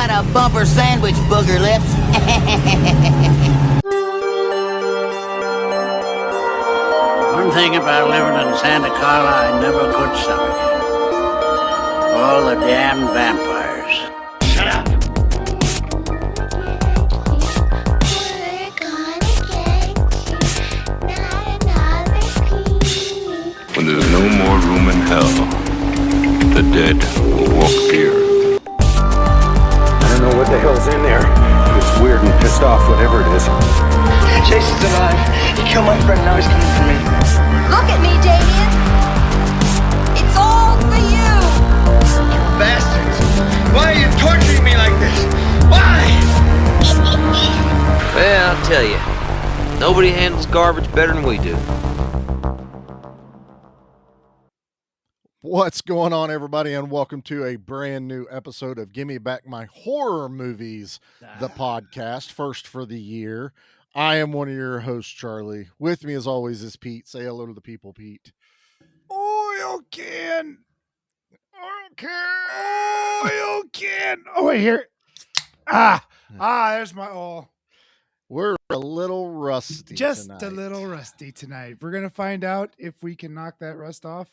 about a bumper sandwich, booger lips? One thing about living in Santa Carla I never could stomach. All the damn vampires. Shut up! We're gonna get you, not another piece. When there's no more room in hell, the dead will walk here. I don't know what the hell's in there, but it's weird and pissed off, whatever it is. Jason's alive. He killed my friend, now he's coming for me. Look at me, Damien. It's all for you. You bastards! Why are you torturing me like this? Why? Well, I'll tell you, nobody handles garbage better than we do. What's going on, everybody, and welcome to a brand new episode of Gimme Back My Horror Movies, the podcast, first for the year. I am one of your hosts, Charlie. With me, as always, is Pete. Say hello to the people, Pete. Oil can. Oil can. Oil can. Oh, wait, here. There's my oil. We're a little rusty Just tonight. a little rusty tonight. We're going to find out if we can knock that rust off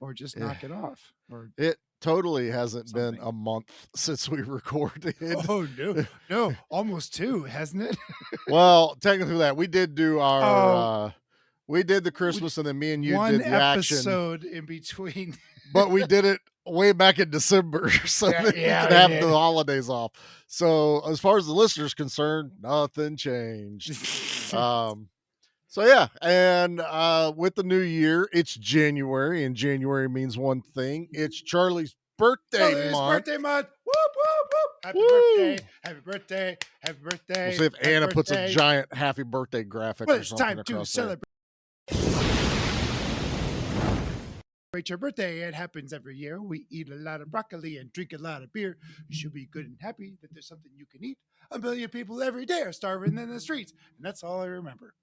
or just knock it off. Or It totally hasn't something. been a month since we recorded. Oh, no, almost two, hasn't it? Well, technically that. We did do our, we did the Christmas, and then me and you One did the action. episode in between. But we did it way back in December, so that we could have the holidays off. So as far as the listeners concerned, nothing changed. So yeah, and with the new year, it's January, and January means one thing: it's Charlie's birthday month. Birthday month! Whoop whoop whoop! Happy Woo! birthday! Happy birthday! Happy birthday! We'll see if happy Anna puts a birthday. giant happy birthday graphic Well, or it's something time to across there. celebrate your birthday. It happens every year. We eat a lot of broccoli and drink a lot of beer. You should be good and happy that there's something you can eat. A million people every day are starving in the streets, and that's all I remember.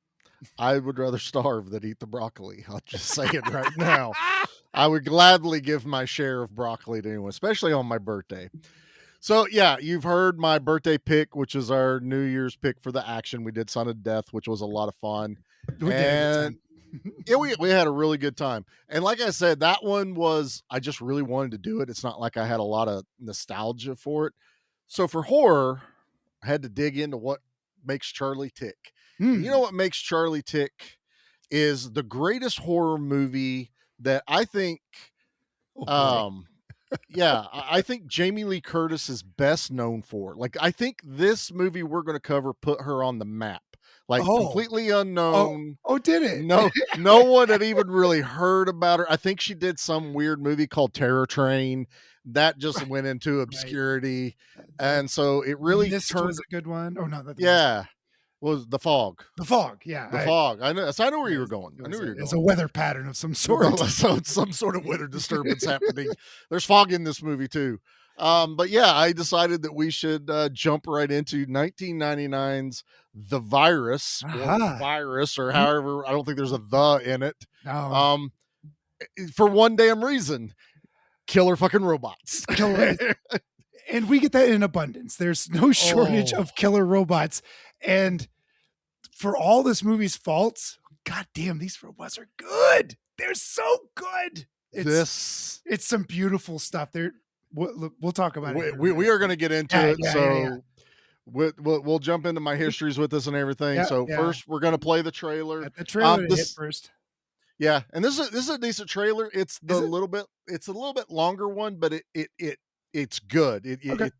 I would rather starve than eat the broccoli. I'll just say it right now. I would gladly give my share of broccoli to anyone, especially on my birthday. So yeah, you've heard my birthday pick, which is our New Year's pick for the action. We did Son of Death, which was a lot of fun. We did it. And yeah, we had a really good time. And like I said, that one was, I just really wanted to do it. It's not like I had a lot of nostalgia for it. So for horror, I had to dig into what makes Charlie tick. You know what makes Charlie tick is the greatest horror movie that I think, I think Jamie Lee Curtis is best known for. Like, I think this movie we're going to cover put her on the map. Like, completely unknown. Oh, did it? No one had even really heard about her. I think she did some weird movie called Terror Train that just went into obscurity. And so it really This turned. was a good one. Oh, no. Was The Fog. The Fog, yeah. The Fog. I know. So I know where you were going. I knew where you were going. It's a weather pattern of some sort. So it's some sort of weather disturbance happening. There's fog in this movie too. But yeah, I decided that we should jump right into 1999's The Virus, or Virus, or however. I don't think there's a "the" in it. No. For one damn reason: killer fucking robots. And we get that in abundance. There's no shortage of killer robots. And for all this movie's faults, god damn, these robots are good. They're so good. It's some beautiful stuff. We'll talk about it. We are going to get into it. We'll jump into my histories with this and everything. First, we're going to play the trailer. The trailer hit first. Yeah, and this is a decent trailer. It's a little bit longer one, but it's good. It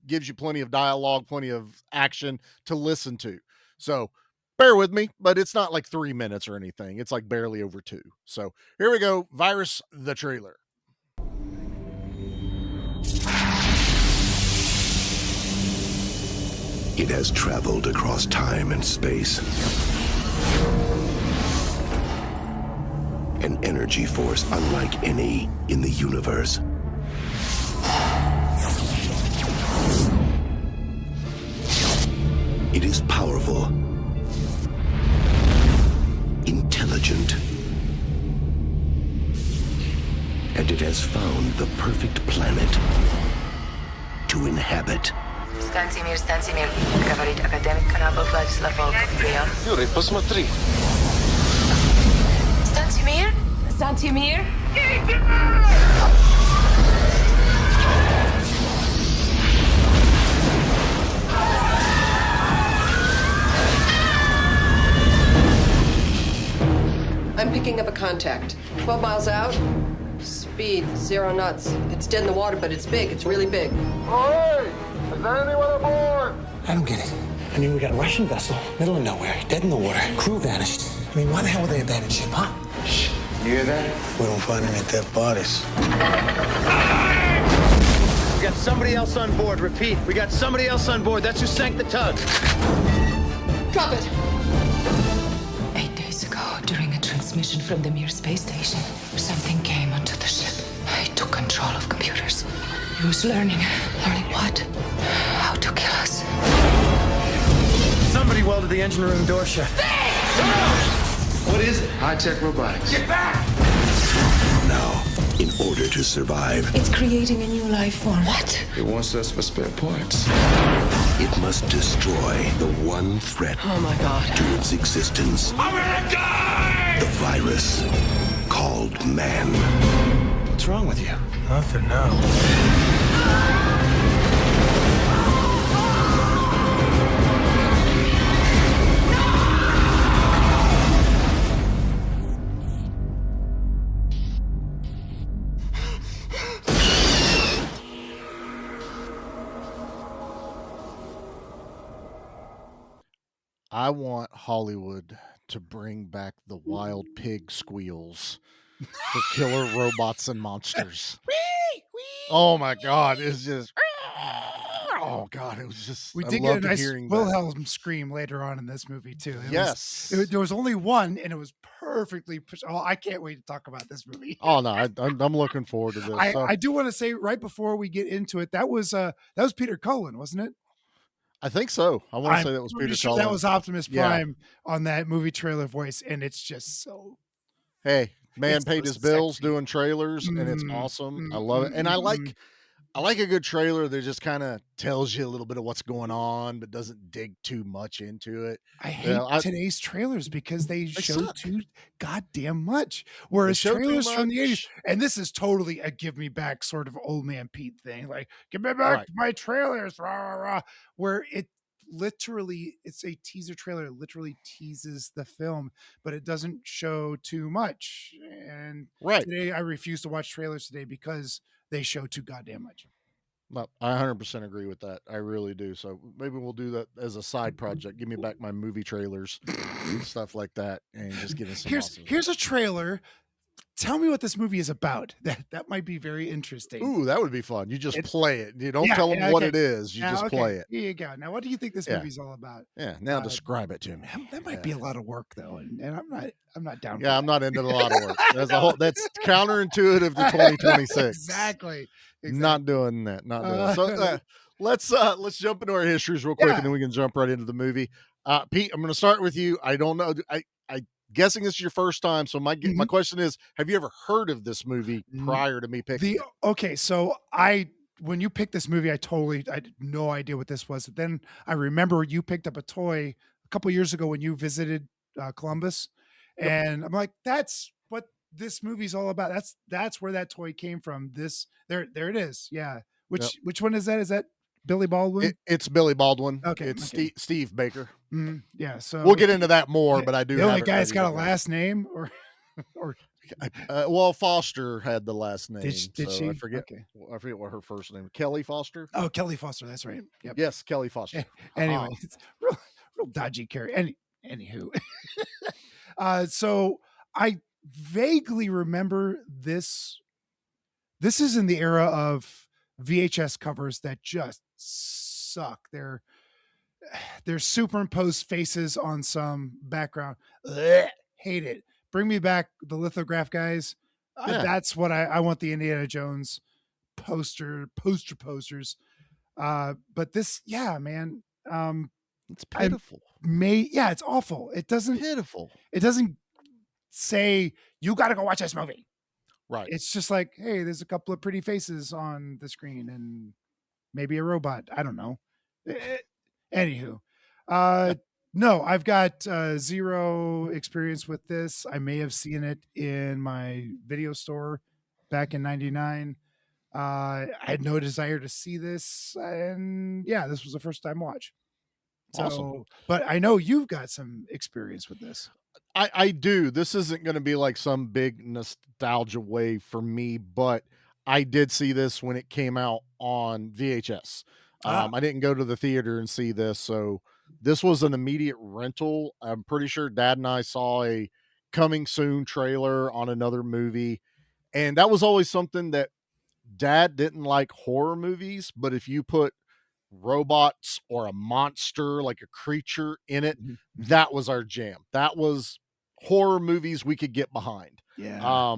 gives you plenty of dialogue, plenty of action to listen to. So bear with me, but it's not like 3 minutes or anything. It's like barely over 2. So here we go. Virus, the trailer. It has traveled across time and space. An energy force unlike any in the universe. It is powerful, intelligent, and it has found the perfect planet to inhabit. Станцимир, говорит академик Канабов Владислав Волков, прием. Юрий, посмотри. Станцимир? I'm picking up a contact. 12 miles out. Speed, 0 knots. It's dead in the water, but it's big. It's really big. Hey! Is there anyone aboard? I don't get it. I mean, we got a Russian vessel, middle of nowhere, dead in the water, crew vanished. I mean, why the hell would they abandon ship, huh? Shh. You hear that? We don't find any dead bodies. We got somebody else on board. Repeat, we got somebody else on board. That's who sank the tug. Drop it. 8 days ago, during a transmission from the Mir space station, something came onto the ship. It took control of computers. It was learning. Learning what? How to kill us. Somebody welded the engine room door shut. What is it? High-tech robotics. Get back! Now, in order to survive, It's creating a new life form. What? it wants us for spare parts. It must destroy the one threat Oh my God. to its existence. I'm gonna die! The virus called man. What's wrong with you? Nothing now. I want Hollywood to bring back the wild pig squeals for killer robots and monsters. Oh my God, it's just. Oh God, it was just. We I did get a loved nice hearing that. Wilhelm scream later on in this movie too. Yes. There was only one, and it was perfectly. Oh, I can't wait to talk about this movie. Oh no, I'm looking forward to this. I do want to say right before we get into it, that was Peter Cullen, wasn't it? I think so. I want to say that was Peter Cullen. That was Optimus Yeah. Prime on that movie trailer voice, and it's just so. Hey, man It's paid so his bills sexy. doing trailers, and it's awesome. I love it, and I like a good trailer that just kind of tells you a little bit of what's going on, but doesn't dig too much into it. I hate today's trailers because they show suck. too goddamn much. Whereas show too trailers from the 80s, much. and this is totally a give me back sort of old man Pete thing, like give me back Right. my trailers, rah, rah, rah, where it's a teaser trailer, it literally teases the film, but it doesn't show too much. And Right. today I refuse to watch trailers today because they show too goddamn much. No, I 100% agree with that. I really do. So maybe we'll do that as a side project. Give me back my movie trailers, stuff like that, and just give us some. Here's a trailer. Tell me what this movie is about. That might be very interesting. Ooh, that would be fun. You just play it. You don't tell them yeah, what okay. it is. You Yeah, just okay. play it. Here you go. Now, what do you think this movie's all about? Yeah. Now describe it to me. That might be a lot of work, though, and I'm not down. Yeah, for I'm not into a lot of work. That's counterintuitive to 2026. Exactly. Not doing that. Not doing that. So let's jump into our histories real quick, and then we can jump right into the movie. Pete, I'm going to start with you. I don't know. I guessing this is your first time, so my question is: have you ever heard of this movie prior to me picking it? Okay, so when you picked this movie, I had no idea what this was. Then I remember you picked up a toy a couple years ago when you visited Columbus, and I'm like, that's what this movie's all about. That's where that toy came from. There it is. Yeah. Which one is that? Is that Billy Baldwin? It's Billy Baldwin. Okay, It's okay. Steve Baker. Yeah. So We'll get into that more, but I do. The have only it guy that's ready got to a go. last name, or well, Foster had the last name. Did she? I forget. Okay. I forget what her first name. Kelly Foster. Oh, Kelly Foster. That's right. Yep. Yes, Kelly Foster. Anyway, it's real dodgy character. Anywho, so I vaguely remember this. This is in the era of VHS covers that just suck. They're superimposed faces on some background. Ugh, hate it. Bring me back the lithograph guys. That's what I want. The Indiana Jones posters. But this, man. It's pitiful. It's awful. It doesn't pitiful. It doesn't say you got to go watch this movie. Right. It's just like, hey, there's a couple of pretty faces on the screen and maybe a robot. I don't know. Anywho, no, I've got zero experience with this. I may have seen it in my video store back in '99. I had no desire to see this, and yeah, this was a first time watch. So, Awesome. but I know you've got some experience with this. I do. This isn't going to be like some big nostalgia way for me, but I did see this when it came out on VHS. Ah. I didn't go to the theater and see this, so this was an immediate rental. I'm pretty sure Dad and I saw a coming soon trailer on another movie, and that was always something that Dad didn't like horror movies, but if you put robots or a monster, like a creature in it, that was our jam. That was horror movies we could get behind. Yeah.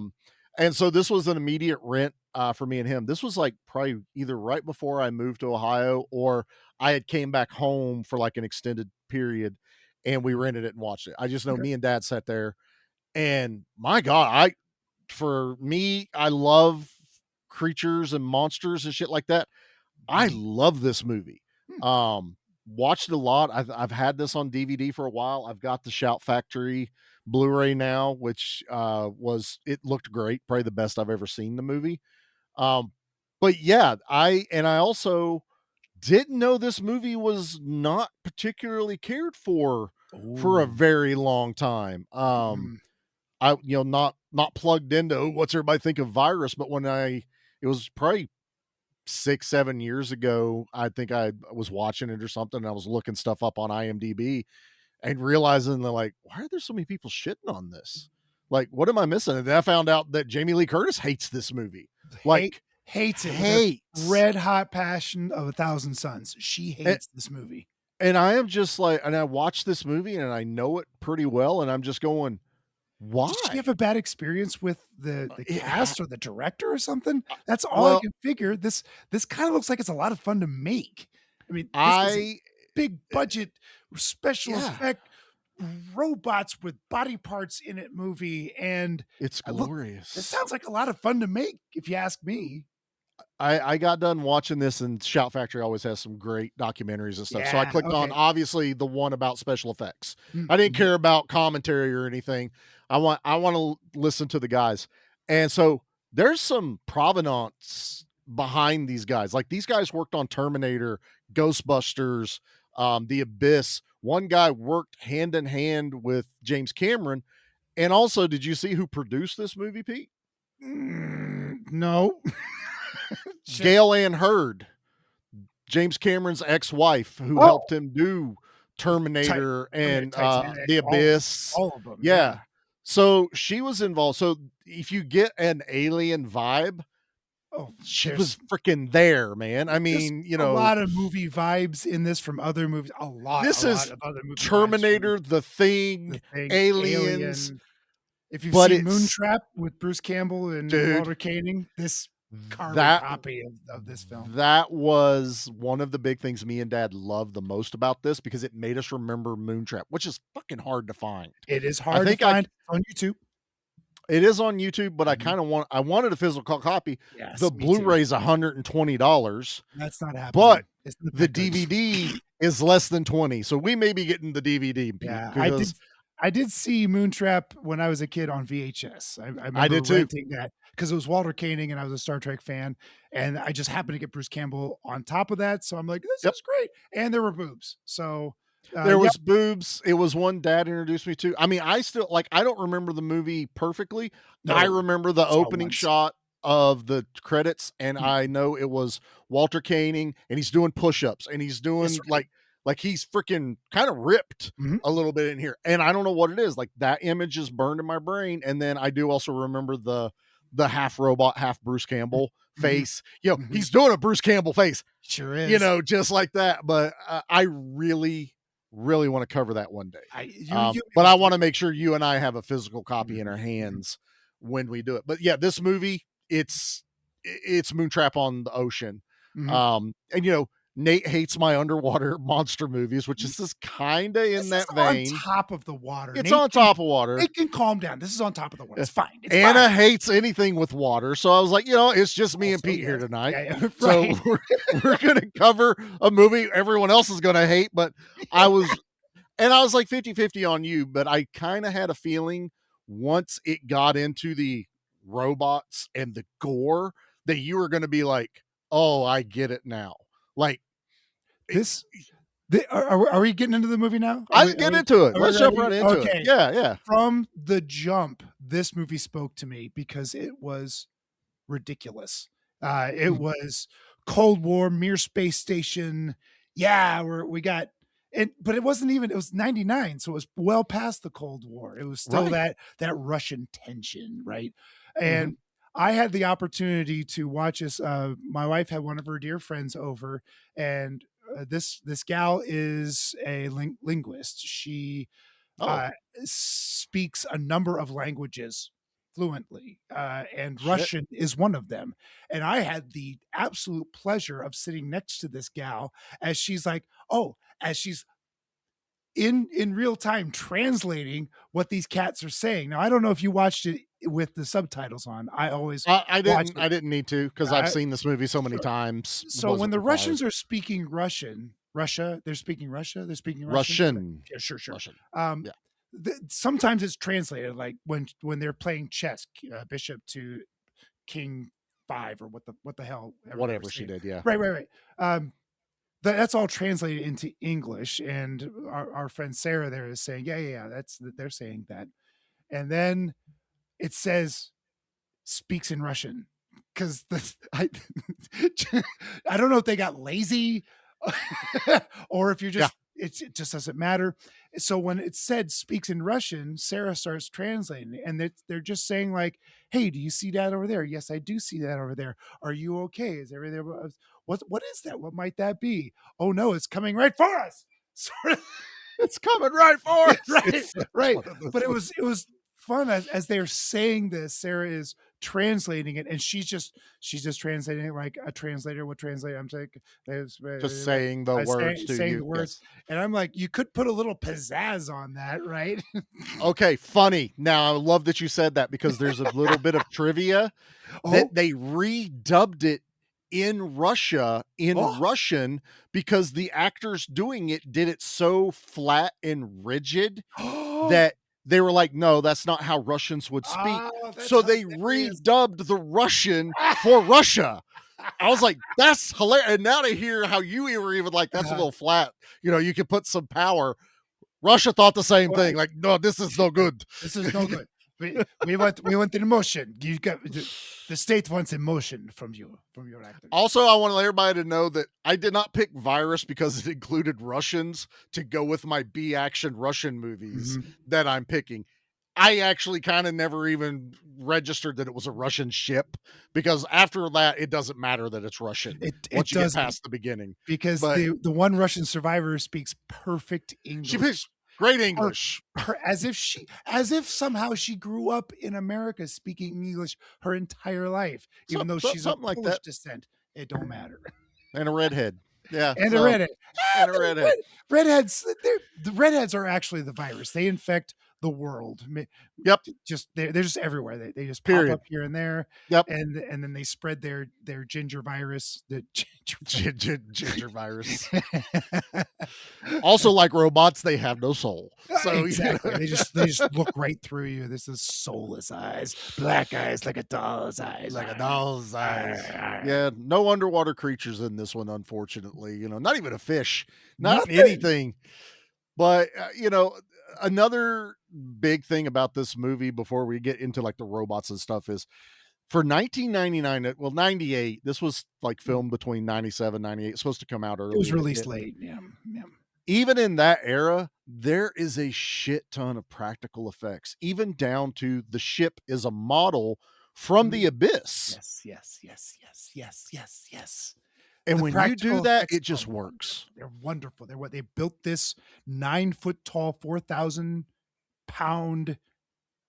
And so this was an immediate rent for me and him. This was like probably either right before I moved to Ohio or I had came back home for like an extended period and we rented it and watched it. I just know Okay. me and Dad sat there and my God, for me, I love creatures and monsters and shit like that. I love this movie. Watched it a lot. I've had this on DVD for a while. I've got the Shout Factory Blu-ray now, which it looked great, probably the best I've ever seen the movie. But yeah, I also didn't know this movie was not particularly cared for a very long time. I not plugged into what's everybody think of Virus, but it was probably 6-7 years ago, I think I was watching it or something, and I was looking stuff up on IMDb and realizing that like, why are there so many people shitting on this? Like, what am I missing? And then I found out that Jamie Lee Curtis hates this movie. Like, hates it. Hates. With a red hot passion of 1,000 suns. She hates this movie. And I am just like, and I watched this movie and I know it pretty well, and I'm just going, why? Did she have a bad experience with the cast or the director or something? That's all I well- can figure. This kind of looks like it's a lot of fun to make. I mean, this is I big budget special Yeah. effect robots with body parts in it movie, and it's glorious. This sounds like a lot of fun to make, if you ask me. I got done watching this, and Shout Factory always has some great documentaries and stuff. So I Yeah, clicked on okay. obviously the one about special effects. Mm, I didn't care about commentary or anything. I want to listen to the guys. And so there's some provenance behind these guys. Like these guys worked on Terminator, Ghostbusters, The Abyss. One guy worked hand in hand with James Cameron. And also, did you see who produced this movie, Pete? No. Gail Ann Hurd, James Cameron's ex-wife, who Oh. helped him do Terminator and Titanic, The Abyss. all of them. Yeah. So she was involved. So if you get an alien vibe, Oh, she was freaking there, man. I mean, a lot of movie vibes in this from other movies. A lot. this a is lot of other movie vibes Terminator, from The Thing, The Thing, Aliens. Alien. If you've but seen it's- Moontrap with Bruce Campbell and Dude, Walter Koenig, this carbon that- copy of this film. That was one of the big things me and Dad loved the most about this because it made us remember Moontrap, which is fucking hard to find. It is hard to find on YouTube. It is on YouTube, but I wanted a physical copy. Yes, The me too. Blu-ray's $120. That's not happening. But It's not the that good. DVD is less than 20. So we may be getting the DVD. Pete, Yeah, because I did see Moontrap when I was a kid on VHS. I remember did too. renting that because it was Walter Koenig and I was a Star Trek fan, and I just happened to get Bruce Campbell on top of that. So I'm like, this is great, and there were boobs. So there was boobs. It was one Dad introduced me to. I mean, I still I don't remember the movie perfectly. No, I remember the saw it opening once. shot of the credits, and I know it was Walter Koenig, and he's doing push-ups, and he's doing That's right. like he's freaking kind of ripped Mhm. a little bit in here. And I don't know what it is. Like that image is burned in my brain. And then I do also remember the half robot, half Bruce Campbell face. He's doing a Bruce Campbell face. Sure is. Just like that. But I really, really want to cover that one day. You- But I want to make sure you and I have a physical copy in our hands when we do it. But yeah, this movie, it's Moontrap on the ocean. Mhm. And Nate hates my underwater monster movies, which is just kind of in that vein. On top of the water. It's on top of water. It can calm down. This is on top of the water. It's fine. It's Anna fine. hates anything with water. So I was like, it's just me and Pete here tonight. Yeah, so we're going to cover a movie everyone else is going to hate. But I was like 50-50 on you. But I kind of had a feeling once it got into the robots and the gore that you were going to be like, oh, I get it now. Like this. Are we getting into the movie now? Let's get into it. Let's jump right into it. Yeah. From the jump, this movie spoke to me because it was ridiculous. It was Cold War, Mir space station. Yeah, but it wasn't even. It was 99, so it was well past the Cold War. It was still that Russian tension, right? And I had the opportunity to watch this. My wife had one of her dear friends over, and this gal is a linguist. She speaks a number of languages fluently, and Russian is one of them. And I had the absolute pleasure of sitting next to this gal as she's like, as she's in real time translating what these cats are saying. Now, I don't know if you watched it with the subtitles on. I didn't need to because I've seen this movie so many times. So when the Russians are speaking Russian, they're speaking Russian. Yeah, sure. Russian. Sometimes it's translated like when they're playing chess, bishop to king 5 or what the hell, whatever she did. Yeah. Right. That's all translated into English, and our friend Sarah there is saying, yeah, they're saying that, and then it says speaks in Russian because I don't know if they got lazy or if you're just it just doesn't matter. So when it said speaks in Russian, Sarah starts translating it, and they're just saying like, hey, do you see that over there? Yes, I do see that over there. Are you okay? Is everything? What is that? What might that be? Oh no, it's coming right for us. It's coming right for us. Right. But it was fun as they're saying this. Sarah is translating it, and she's just translating it like a translator would translate. I'm just saying the words to you. The words. Yes. And I'm like, you could put a little pizzazz on that, right? Okay, funny. Now I love that you said that because there's a little bit of trivia that they redubbed it in Russia Russian because the actors doing it did it so flat and rigid that they were like, no, that's not how Russians would speak. So they redubbed the Russian for Russia. I was like, that's hilarious. And now to hear how you were even like, that's a little flat. You could put some power. Russia thought the same thing. Like, no, this is no good. This is no good. We want emotion. You got the state wants emotion from your actor. Also, I want everybody to know that I did not pick Virus because it included Russians to go with my B action Russian movies that I'm picking. I actually kind of never even registered that it was a Russian ship because after that, it doesn't matter that it's Russian once you get past the beginning. Because the one Russian survivor speaks perfect English. She speaks great English. As if somehow she grew up in America speaking English her entire life, even though she's of Polish descent. It don't matter. And a redhead. Yeah. And a redhead. And a redhead. Redheads. The redheads are actually the virus. They infect the world. Yep. They're just everywhere. They just pop up here and there. Yep. And then they spread their ginger virus. The ginger virus. Also, like robots, they have no soul. So exactly. They just look right through you. This is soulless eyes, black eyes like a doll's eyes. Like a doll's eyes. Yeah. No underwater creatures in this one, unfortunately. Not even a fish. Not anything. But another big thing about this movie before we get into like the robots and stuff is for 1999, 98, this was like filmed between 97, 98. It's supposed to come out early. It was released late. Yeah. Even in that era, there is a shit ton of practical effects, even down to the ship is a model from the abyss. Yes. And when you do that, it just works. They're wonderful. They built this 9 foot tall, 4,000 pound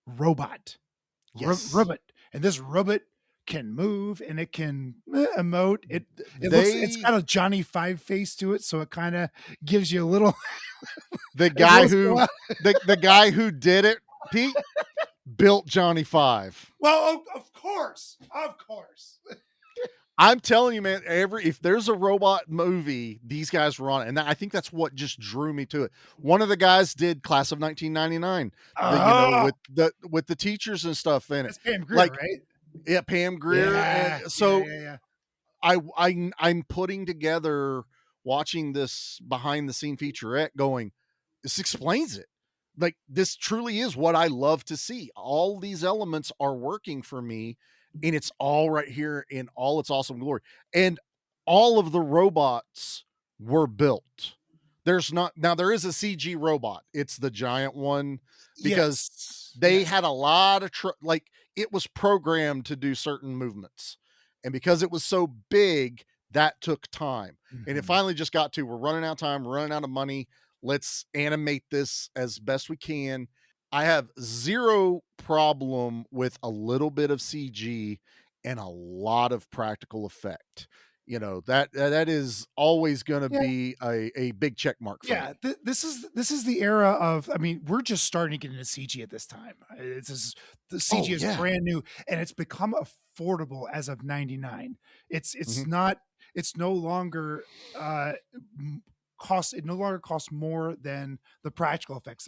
robot. Yes. Robot. And this robot can move and it can emote. It's They got a Johnny Five face to it, so it kind of gives you a little. the every guy once in a who while- the guy who did it, Pete, built Johnny Five. Well, of course. I'm telling you, man, if there's a robot movie, these guys were on it. And I think that's what just drew me to it. One of the guys did Class of 1999, Oh, with the teachers and stuff in it. that's Pam Grier, Like, right? yeah, Pam Grier. Yeah, And so yeah. I'm putting together, watching this behind the scene featurette going, this explains it. Like, this truly is what I love to see. All these elements are working for me, and it's all right here in all its awesome glory. And all of the robots were built. There is a CG robot. It's the giant one, because they had a lot of like, it was programmed to do certain movements. And because it was so big, that took time. And it finally just got to, we're running out of time, we're running out of money. Let's animate this as best we can. I have zero problem with a little bit of CG and a lot of practical effect. That is always going to Yeah. be a big check mark for me. This is the era of. I mean, we're just starting to get into CG at this time. The CG is brand new, and it's become affordable as of '99. It's not. It's no longer cost. It no longer costs more than the practical effects.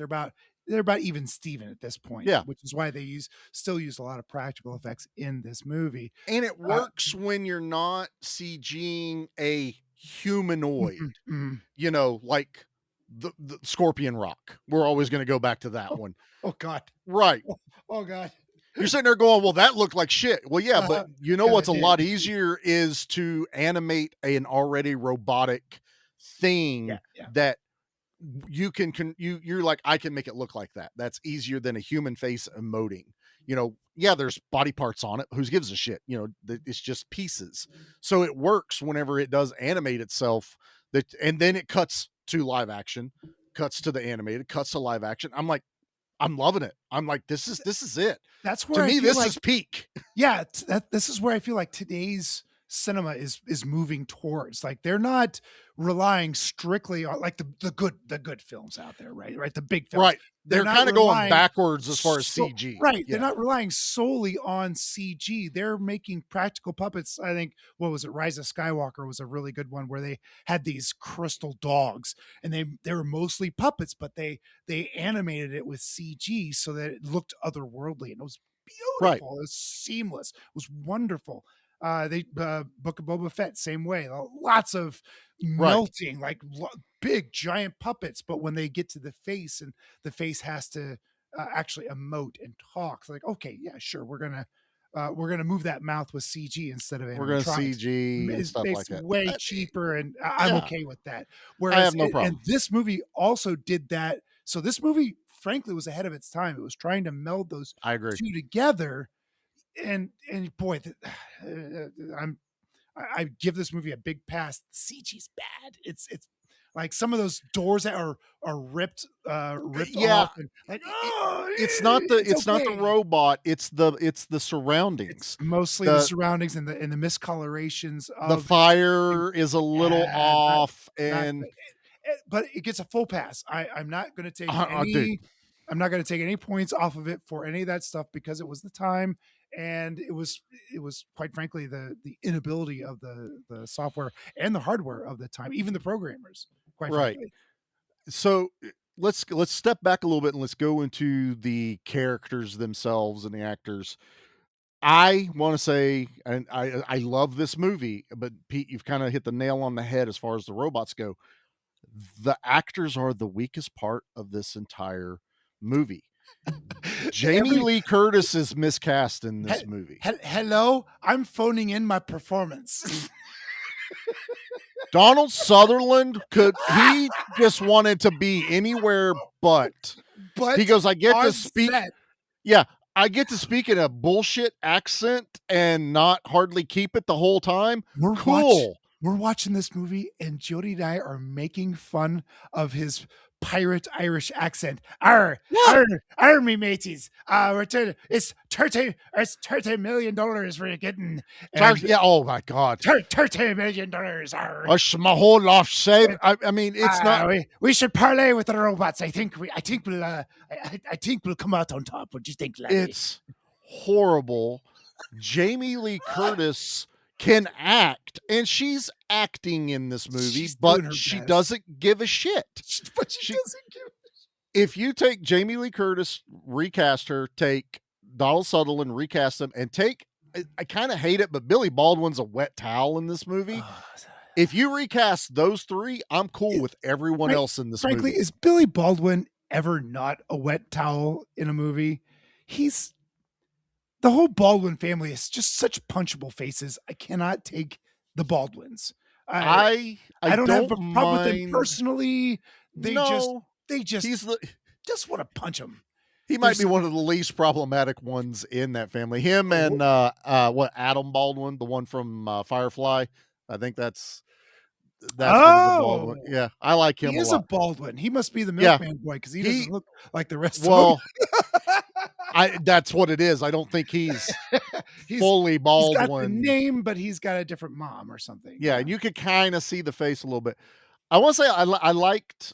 They're about even Steven at this point. Yeah. Which is why they still use a lot of practical effects in this movie. And it works when you're not CGing a humanoid, like the Scorpion Rock. We're always going to go back to that one. Oh God. Right. Oh God. You're sitting there going, well, that looked like shit. Well, yeah, but what's a it lot did. easier is to animate an already robotic thing that you can you're like, I can make it look like that. That's easier than a human face emoting. There's body parts on it. Who gives a shit? It's just pieces. So it works whenever it does animate itself. And then it cuts to live action, cuts to the animated, cuts to live action. I'm like, I'm loving it. I'm like, this is it. That's where to me, this like, is peak. Yeah, this is where I feel like today's cinema is moving towards. Like, they're not relying strictly on like the good films out there, right? The big films. Right. They're not kind of going relying backwards as far as CG. Right. Yeah. They're not relying solely on CG. They're making practical puppets. I think, what was it? Rise of Skywalker was a really good one where they had these crystal dogs, and they were mostly puppets, but they animated it with CG so that it looked otherworldly, and it was beautiful. Right. It was seamless. It was wonderful. Book of Boba Fett, same way. Lots of melting, like big giant puppets, but when they get to the face, and the face has to actually emote and talk, it's like, okay, yeah, sure, we're gonna move that mouth with CG instead of We're gonna animatronics. CG and stuff like that. Way cheaper, and I'm okay with that. Whereas I have no problem. And this movie also did that. So this movie, frankly, was ahead of its time. It was trying to meld those I agree. two together. And boy, I give this movie a big pass. The CG's bad. It's like some of those doors that are ripped off. And like, it's not the robot. It's the surroundings. It's mostly the surroundings and the miscolorations. The fire is a little off, but it gets a full pass. I'm not going to take any. I'm not going to take any points off of it for any of that stuff, because it was the time, and it was quite frankly the inability of the software and the hardware of the time, even the programmers, quite frankly. So let's step back a little bit and let's go into the characters themselves and the actors. I want to say, and I love this movie, but Pete, you've kind of hit the nail on the head as far as the robots go. The actors are the weakest part of this entire movie. Jamie Lee Curtis is miscast in this movie. Hello, I'm phoning in my performance. Donald Sutherland he just wanted to be anywhere but he goes, I get to speak. Yeah, I get to speak in a bullshit accent and not hardly keep it the whole time. Cool. We're watching this movie, and Jody and I are making fun of his pirate Irish accent. Arr, me mateys. It's $30 million we're getting. Yeah. Oh my God. $30 million. Arr. That's my whole life saved. I mean, it's not. We should parlay with the robots. I think we'll come out on top. What do you think, laddie? It's horrible. Jamie Lee Curtis can act, and she's acting in this movie, but she doesn't give a shit. But she doesn't give a shit. If you take Jamie Lee Curtis, recast her, take Donald Sutherland, recast them, and take, I kind of hate it, but Billy Baldwin's a wet towel in this movie. If you recast those three, I'm cool with everyone else in this movie. Frankly, is Billy Baldwin ever not a wet towel in a movie? The whole Baldwin family is just such punchable faces. I cannot take the Baldwins. I don't have a problem with them personally. They just want to punch them. He might be one of the least problematic ones in that family. Him and Adam Baldwin, the one from Firefly. I think that's one of the Baldwin. Yeah, I like him. He is a lot. A Baldwin. He must be the milkman boy because he doesn't look like the rest of them. That's what it is. I don't think he's fully Baldwin. He's got the name, but he's got a different mom or something. Yeah, and you could kind of see the face a little bit. I want to say I liked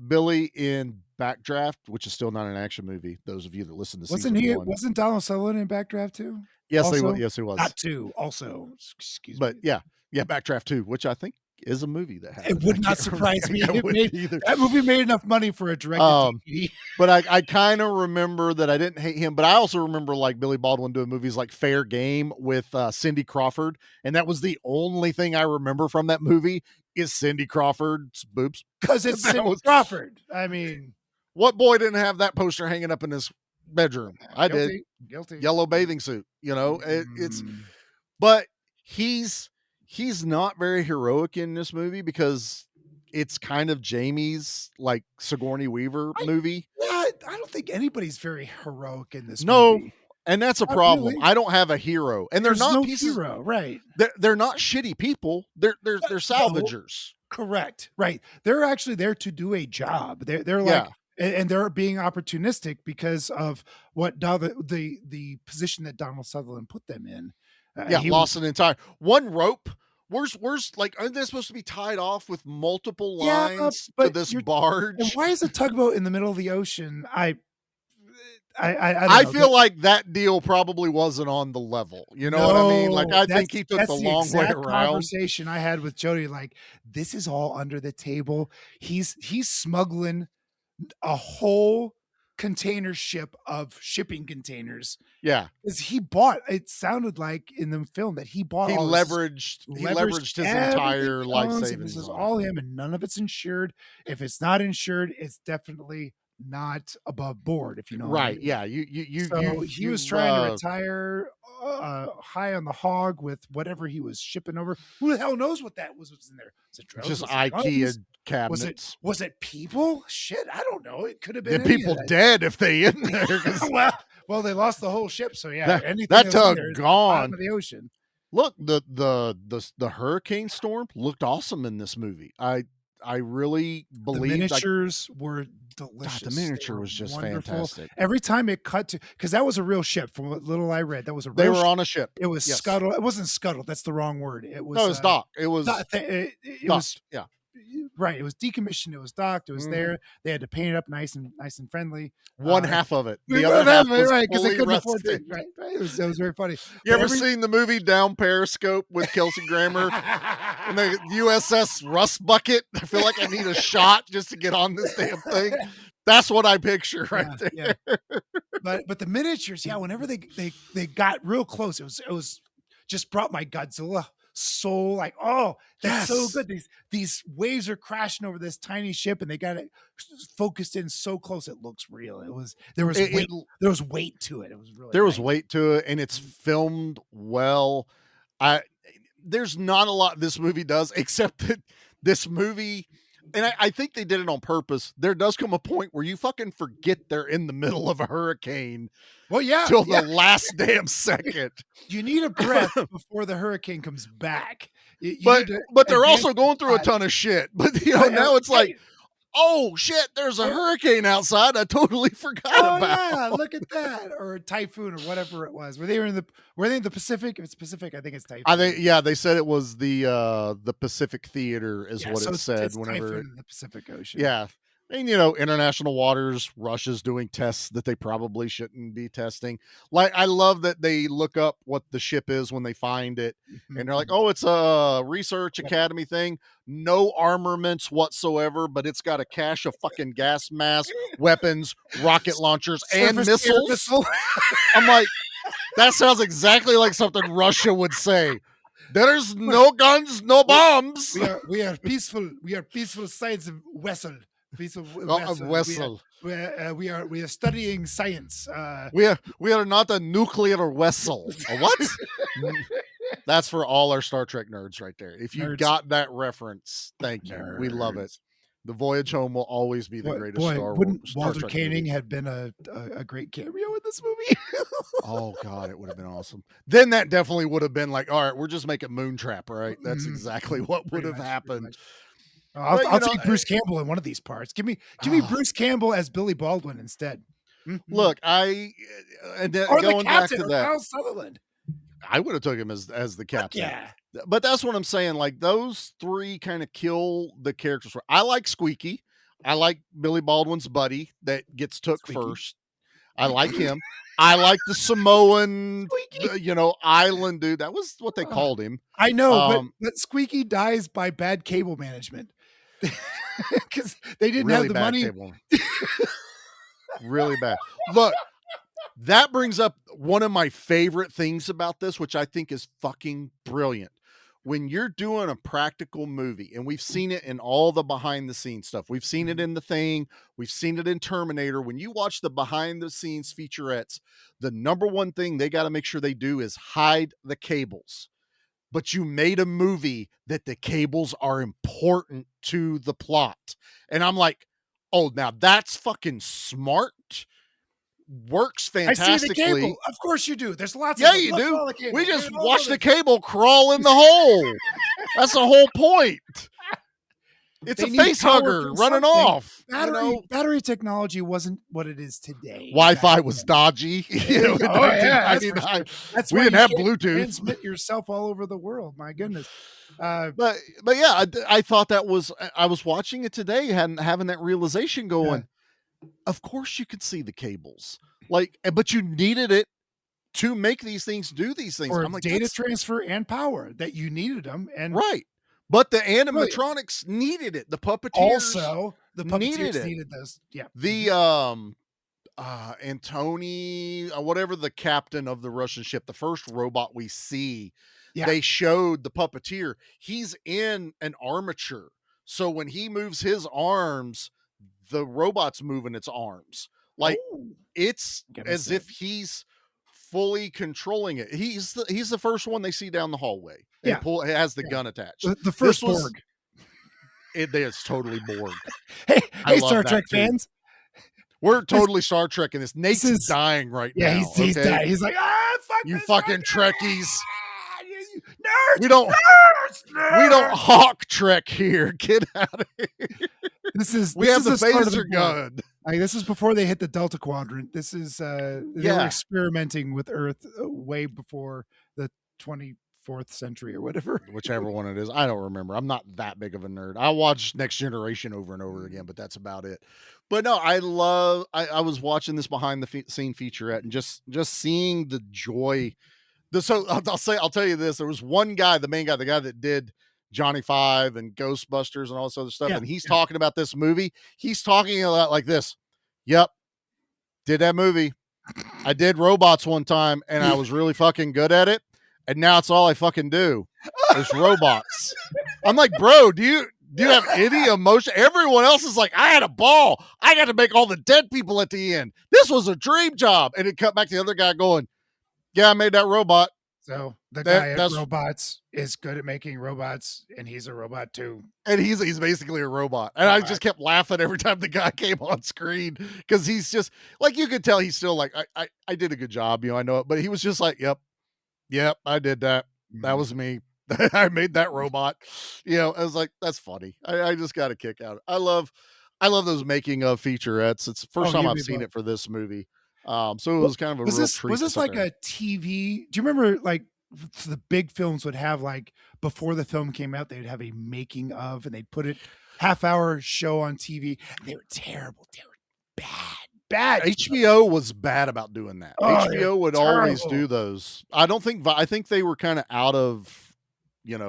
Billy in Backdraft, which is still not an action movie. Those of you that listen to wasn't Donald Sutherland in Backdraft too? Yes, he was. Not two, also. Excuse me. But yeah, Backdraft 2, which I think is a movie that has. It would not surprise me. That movie made enough money for a direct DVD. But I kind of remember that I didn't hate him, but I also remember like Billy Baldwin doing movies like Fair Game with Cindy Crawford, and that was the only thing I remember from that movie is Cindy Crawford's boobs. Because it's Cindy Crawford. I mean, what boy didn't have that poster hanging up in his bedroom? I did. Guilty. Yellow bathing suit. You know, but he's not very heroic in this movie because it's kind of Jamie's like Sigourney Weaver movie. I don't think anybody's very heroic in this movie. And that's a problem. Really. I don't have a hero, and they're not no pieces. Hero, right? They're not shitty people. They're salvagers. Correct. Right. They're actually there to do a job. They're like, and they're being opportunistic because of what the position that Donald Sutherland put them in. Lost an entire one rope. Where's like, aren't they supposed to be tied off with multiple lines to this barge? And why is a tugboat in the middle of the ocean? I feel like that deal probably wasn't on the level. You know what I mean? Like, I think he took the long way around. Conversation I had with Jody, like, this is all under the table. He's smuggling a whole container ship of shipping containers. Yeah, because it sounded like in the film that he leveraged his entire life savings. This is all him, and none of it's insured. If it's not insured, it's definitely not above board, if you know. Right. What I mean. Yeah. He was trying to retire high on the hog with whatever he was shipping over. Who the hell knows what that was in there? Was it drugs? Just IKEA cabinets. Was it people? Shit, I don't know. It could have been people dead if they in there. well, they lost the whole ship, so yeah. That tug gone. Of the ocean. Look, the hurricane storm looked awesome in this movie. I really believe the miniatures were delicious. God, the miniature was just wonderful. Fantastic. Every time it cut to, because that was a real ship. From what little I read, that was a real they were on a ship. It was scuttled. It wasn't scuttled. That's the wrong word. It was docked. It was it was right. It was decommissioned. It was docked. It was there. They had to paint it up nice and friendly. One half of it. The other half was right because they couldn't rusted. afford it. Right. It was very funny. You ever seen the movie Down Periscope with Kelsey Grammer and the USS Rust Bucket? I feel like I need a shot just to get on this damn thing. That's what I picture there. Yeah. But the miniatures, whenever they got real close, it was just brought my Godzilla soul, like, oh, that's so good. These waves are crashing over this tiny ship, and they got it focused in so close it looks real. There was weight to it. It was really was weight to it, and it's filmed well. There's not a lot this movie does, except that this movie, and I think they did it on purpose. There does come a point where you fucking forget they're in the middle of a hurricane. Well, yeah, till the last damn second. You need a breath before the hurricane comes back. But they're also going through a ton of shit. But now it's like, oh shit, there's a hurricane outside. I totally forgot Oh about. yeah, look at that, or a typhoon, or whatever it was. Were they in the Pacific? If it's Pacific, I think it's typhoon. I think they said it was the Pacific Theater is what so it said it's whenever. typhoon in the Pacific Ocean. Yeah. And international waters, Russia's doing tests that they probably shouldn't be testing. Like, I love that they look up what the ship is when they find it, and they're like, "Oh, it's a research academy thing. No armaments whatsoever, but it's got a cache of fucking gas masks, weapons, rocket launchers, and Surface air missiles." missile. I'm like, that sounds exactly like something Russia would say. There's no guns, no bombs. We are peaceful. We are peaceful sides of vessel. Peaceful Vessel. We are studying science. We are not a nuclear vessel. A what? That's for all our Star Trek nerds right there. If you Nerds. got that reference, thank you. We love it. The Voyage Home will always be the greatest Star Walter Trek Koenig movie. had been a great cameo in this movie. Oh God, it would have been awesome. Then that definitely would have been like, all right, we're just making Moontrap, right? That's exactly what would have happened. I'll take Bruce Campbell in one of these parts. Give me Bruce Campbell as Billy Baldwin instead. Look, or going the back captain, to or that, Kyle Sutherland. I would have took him as the captain. Yeah. But that's what I'm saying. Like, those three kind of kill the characters. I like Squeaky. I like Billy Baldwin's buddy that gets took first. I like him. I like the Samoan, island dude. That was what they called him. I know, but Squeaky dies by bad cable management because they didn't really have the bad money. Cable. Really bad. Look, that brings up one of my favorite things about this, which I think is fucking brilliant. When you're doing a practical movie, and we've seen it in all the behind the scenes stuff, we've seen it in The Thing, we've seen it in Terminator. When you watch the behind the scenes featurettes, the number one thing they got to make sure they do is hide the cables. But you made a movie that the cables are important to the plot. And I'm like, oh, now that's fucking smart. Works fantastically. I see the cable. Of course you do. There's lots of Yeah, them. you Look at do. all the cable. We just Look at all watch of the it. cable crawl in the hole. That's the whole point. It's They a need face power hugger from running something. off. Battery technology wasn't what it is today. Wi-Fi was dodgy. In That's for 1999. sure. We why didn't you have can't Bluetooth. Transmit yourself all over the world. My goodness. But yeah, I thought that was. I was watching it today, having that realization going. Of course, you could see the cables, but you needed it to make these things do these things. Or I'm like, data transfer and power that you needed them, and right. But the animatronics needed it. The puppeteers also the puppeteers it. needed this. Yeah. The Antony, whatever the captain of the Russian ship, the first robot we see, they showed the puppeteer. He's in an armature, so when he moves his arms, the robot's moving its arms. It's as if he's fully controlling it. He's the first one they see down the hallway. Yeah, it has the gun attached. The first Borg. It is totally Borg. hey, I Star love Trek too. fans. We're totally Star Trek in this. Nate's dying right now. Yeah, he's dying. He's like, fuck you fucking Trekkies. Nerds, we don't hawk Trek here. Get out of here. We have the phaser gun. This is before they hit the Delta Quadrant. This is they were experimenting with Earth way before the 24th century or whatever. Whichever one it is. I don't remember. I'm not that big of a nerd. I watch Next Generation over and over again, but that's about it. But no, I was watching this behind the scene featurette and just seeing the joy. I'll tell you this. There was one guy, the main guy, the guy that did Johnny Five and Ghostbusters and all this other stuff. And he's talking about this movie. He's talking a lot like this. Yep. Did that movie. I did robots one time and I was really fucking good at it. And now it's all I fucking do is robots. I'm like, bro, do you have any emotion? Everyone else is like, I had a ball. I got to make all the dead people at the end. This was a dream job. And it cut back to the other guy going, yeah, I made that robot. So the guy at robots is good at making robots, and he's a robot too. And he's basically a robot. And I just kept laughing every time the guy came on screen because he's just like, you could tell he's still like, I did a good job, I know it, but he was just like, yep, I did that. That was me. I made that robot. I was like, that's funny. I just got a kick out of it. I love those making of featurettes. It's the first Oh, time give I've me seen both. it for this movie. So it What was kind of a was real this? treat Was to this sit like there. a TV? Do you remember like the big films would have like before the film came out, they'd have a making of, and they'd put it half-hour show on TV. And they were terrible. They were bad. HBO was bad about doing that. Oh, they're HBO would always terrible. do those. I think they were kind of out of,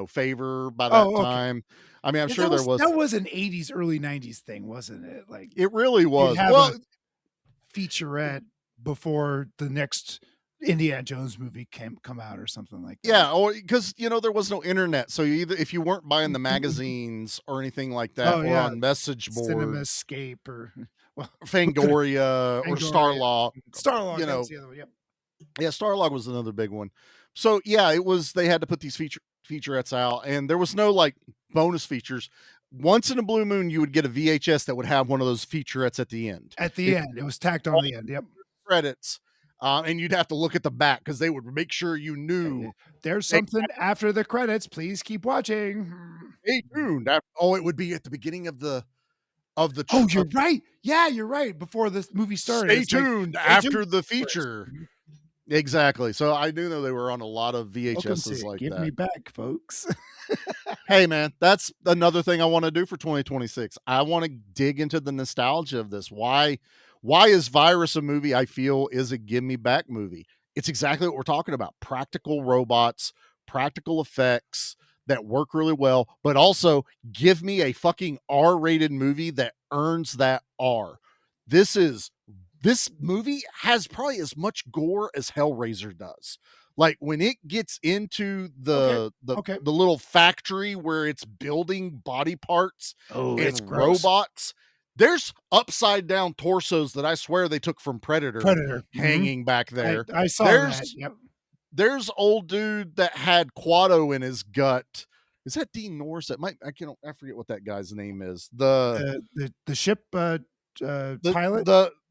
favor by that Oh, okay. time. I mean, I'm Yeah, sure there was. that was an 80s, early 90s thing, wasn't it? Like It really you'd was. have Well, a featurette before the next Indiana Jones movie come out or something like that. yeah, or because there was no internet, so if you weren't buying the magazines or anything like that, Oh or yeah, on message boards, CinemaScape or well, Fangoria or Fangoria. Starlog, Starlog, you that know, was the other one. Yep. yeah, Starlog was another big one. So yeah, it was. They had to put these featurettes out, and there was no like bonus features. Once in a blue moon, you would get a VHS that would have one of those featurettes at the end. At the end, it was tacked on the end. Yep. Credits, and you'd have to look at the back because they would make sure you knew. There's something after the credits. Please keep watching. Stay tuned. It would be at the beginning of the. Oh, you're right. Yeah, you're right. Before this movie started, Stay it's like, tuned stay after tuned the first. feature. Exactly. So I do know they were on a lot of Welcome VHSs to like Give that. Me Back, folks. Hey man, that's another thing I want to do for 2026. I want to dig into the nostalgia of this. Why is Virus a movie I feel is a give me back movie? It's exactly what we're talking about. Practical robots, practical effects that work really well, but also give me a fucking R-rated movie that earns that R. This movie has probably as much gore as Hellraiser does. Like when it gets into the little factory where it's building body parts It's and gross. robots, there's upside down torsos that I swear they took from Predator hanging back there. I saw that. Yep. There's old dude that had Quado in his gut. Is that Dean Norris? I forget what that guy's name is. The ship pilot.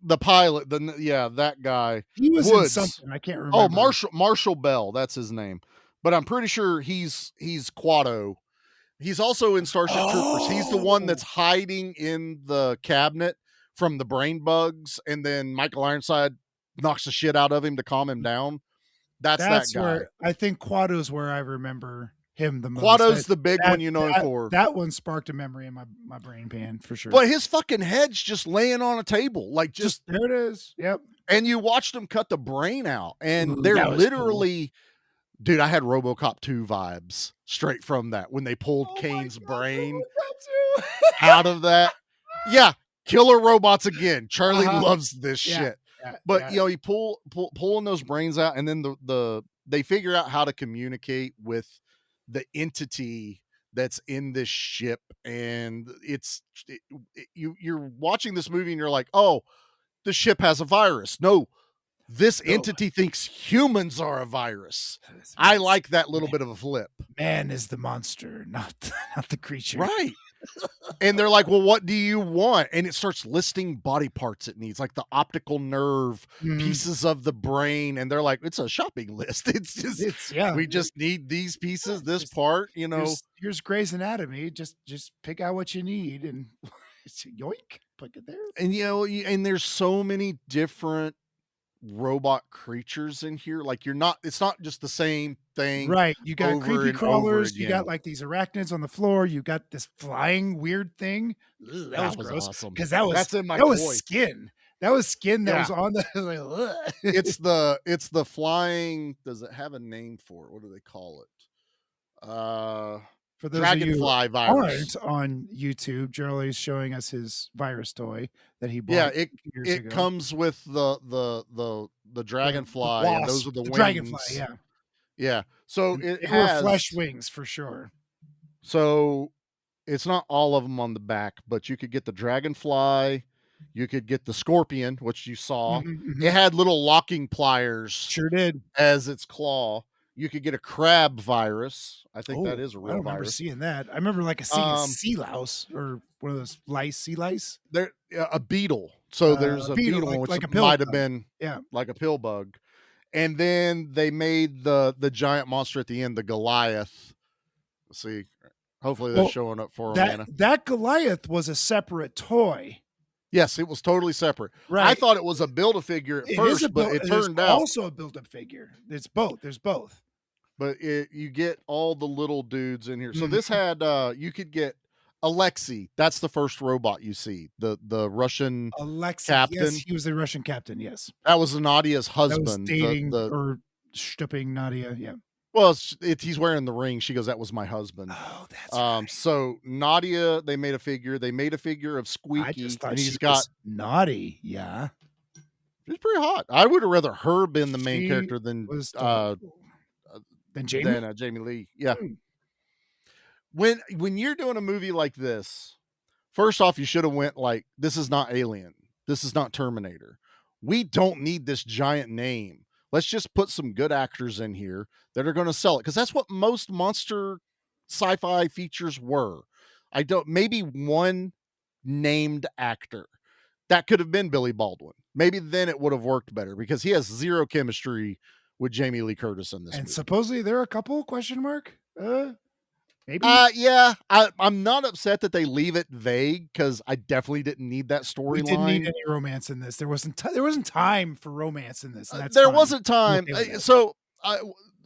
The pilot, that guy. He was Woods. in something. I can't remember. Oh, Marshall Bell, that's his name. But I'm pretty sure he's Quado. He's also in Starship Troopers. He's the one that's hiding in the cabinet from the brain bugs, and then Michael Ironside knocks the shit out of him to calm him down. That's that guy. Where I think Quado's where I remember him the most. Quado's the big one you know him for. That one sparked a memery in my brain pan for sure. But his fucking head's just laying on a table. Like just there it is. Yep. And you watched them cut the brain out. And Ooh, they're literally dude, I had RoboCop 2 vibes straight from that when they pulled Kane's brain out of that. Yeah, killer robots again. Charlie loves this shit. But he pulling those brains out, and then they figure out how to communicate with the entity that's in this ship, and you're watching this movie and you're like, oh, the ship has a virus. No, this entity thinks humans are a virus. I like that little bit of a flip. Man is the monster, not the creature. Right. And they're like, well, what do you want? And it starts listing body parts it needs, like the optical nerve, pieces of the brain. And they're like, it's a shopping list. It's just, we just need these pieces, this part, Here's Grey's Anatomy. Just pick out what you need and yoink, put it there. And, and there's so many different robot creatures in here. Like it's not just the same thing. Right. You got creepy crawlers. You got again. like these arachnids on the floor. You got this flying weird thing. Ugh, that was gross. Awesome. Because that's in my was skin. That was skin that was on the like, it's the flying. Does it have a name for it? What do they call it? For those dragonfly of you virus. Aren't on YouTube, Charlie's showing us his virus toy that he bought. Yeah, years it ago. comes with the dragonfly, and those are the wings. Dragonfly, yeah. So and it they has were flesh wings for sure. So it's not all of them on the back, but you could get the dragonfly, you could get the scorpion, which you saw. It had little locking pliers. Sure did. As its claw. You could get a crab virus. I think that is a real I don't remember virus. seeing that. I remember seeing a sea louse or one of those sea lice. There, a beetle. So there's a beetle which like a pill might have bug. been like a pill bug. And then they made the giant monster at the end, the Goliath. Let's see. Hopefully they're Well, showing up for him, that Anna. that Goliath was a separate toy. Yes, it was totally separate. I Right. thought it was a Build-A-Figure at It is a first, but build. it It is turned out. also a build-up figure. It's both. There's both. But you get all the little dudes in here. So Mhm. this had you could get Alexei. That's the first robot you see. The Russian Alexei. Yes, captain. he was the Russian captain. Yes. That was Nadia's That was husband. dating The or stooping Nadia. Yeah. well, he's wearing the ring. She goes, "That was my husband." Oh, that's right. So Nadia, they made a figure. They made a figure of I Squeaky, just thought and she he's got. was naughty. Yeah. She's pretty hot. I would have rather her been the main She character than was Than Jamie? Jamie Lee. Yeah. Hmm. When you're doing a movie like this, first off, you should have went like, this is not Alien. This is not Terminator. We don't need this giant name. Let's just put some good actors in here that are going to sell it, because that's what most monster sci-fi features were. Maybe one named actor. That could have been Billy Baldwin. Maybe then it would have worked better, because he has zero chemistry with Jamie Lee Curtis in this And movie. supposedly there are a couple question mark. Maybe. Yeah, I'm not upset that they leave it vague, because I definitely didn't need that We didn't need storyline. any romance in this. There wasn't time for romance in this. And that's There fine. wasn't I'm time. okay with that. So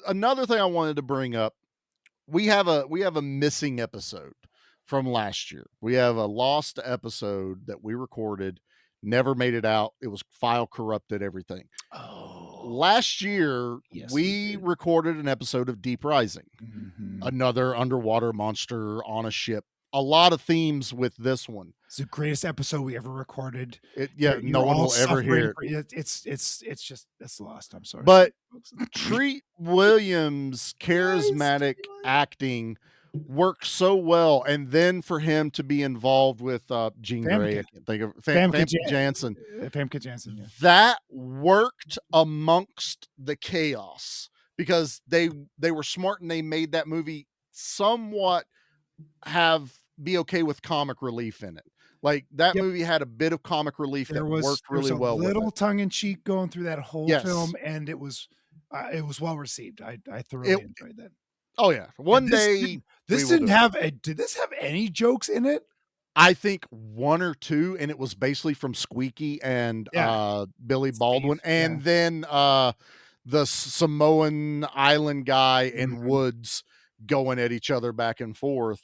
another thing I wanted to bring up, we have a missing episode from last year. We have a lost episode that we recorded, never made it out. It was file corrupted, everything. Oh, Last year, yes, we recorded an episode of Deep Rising, Mhm. another underwater monster on a ship. A lot of themes with this one. It's the greatest episode we ever recorded. No You're one all will ever hear suffering it. for- it's lost. I'm sorry. But folks. Treat Williams' charismatic acting worked so well, and then for him to be involved with Jean Grey, I Famke. can't think of Famke Famke Janssen. Famke Janssen. Yeah. That worked amongst the chaos, because they were smart, and they made that movie somewhat be okay with comic relief in it. Like that Yep. movie had a bit of comic relief that worked really a well with little it. tongue in cheek going through that whole Yes. film, and it was well received. I thoroughly enjoyed that. Oh yeah, one day This didn't have did this have any jokes in it? I think one or two, and it was basically from Squeaky and Billy Baldwin, and then the Samoan island guy and Woods going at each other back and forth.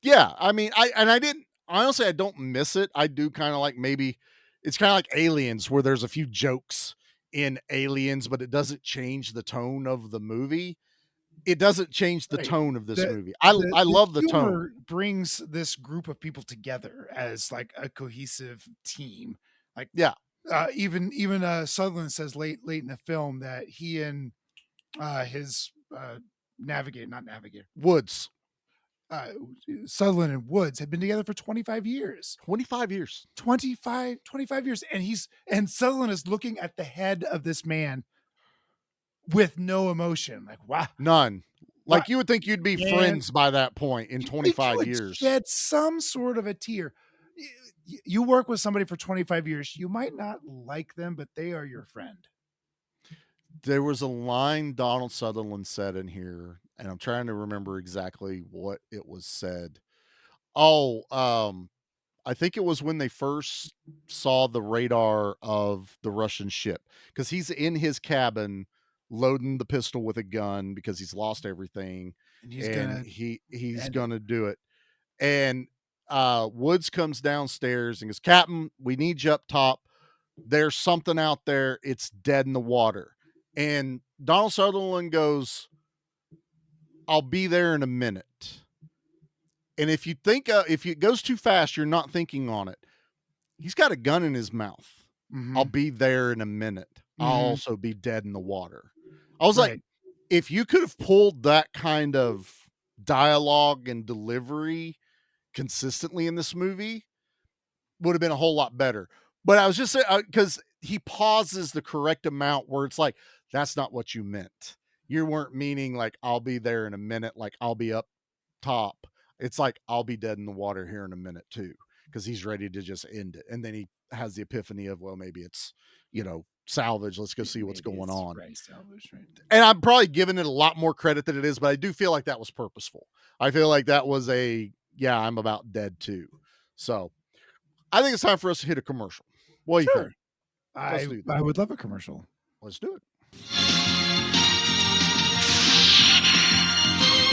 Yeah, I mean, I don't miss it. I do kind of like, maybe it's kind of like Aliens, where there's a few jokes in Aliens, but it doesn't change the tone of the movie. It doesn't change the Right. tone of this movie. I love the tone. humor brings this group of people together as like a cohesive team. Like even Sutherland says late in the film that he and his navigator Woods. Sutherland and Woods had been together for 25 years. 25 years. 25 years. And Sutherland is looking at the head of this man with no emotion. Like, wow. None. Like, you would think you'd be Man. friends by that point in 25 years. Shed some sort of a tear. You work with somebody for 25 years. You might not like them, but they are your friend. There was a line Donald Sutherland said in here, and I'm trying to remember exactly what it was said. I think it was when they first saw the radar of the Russian ship, because he's in his cabin loading the pistol with a gun because he's lost everything, And he's gonna do it. And Woods comes downstairs and goes, "Captain, we need you up top. There's something out there. It's dead in the water." And Donald Sutherland goes, "I'll be there in a minute." And if you think, if it goes too fast, you're not thinking on it. He's got a gun in his mouth. "I'll be there in a minute. I'll also be dead in the water." I was like, if you could have pulled that kind of dialogue and delivery consistently in this movie, would have been a whole lot better. But I was just saying, because he pauses the correct amount where it's like, that's not what you meant. You weren't meaning like, "I'll be there in a minute," like I'll be up top. It's like, "I'll be dead in the water here in a minute too." because he's ready to just end it. And then he has the epiphany of, well, maybe it's, salvage. Let's go see what's going on. Right, salvage, right. And I'm probably giving it a lot more credit than it is, but I do feel like that was purposeful. I feel like that was I'm about dead too. So I think it's time for us to hit a commercial. What do you think? I would love a commercial. Let's do it.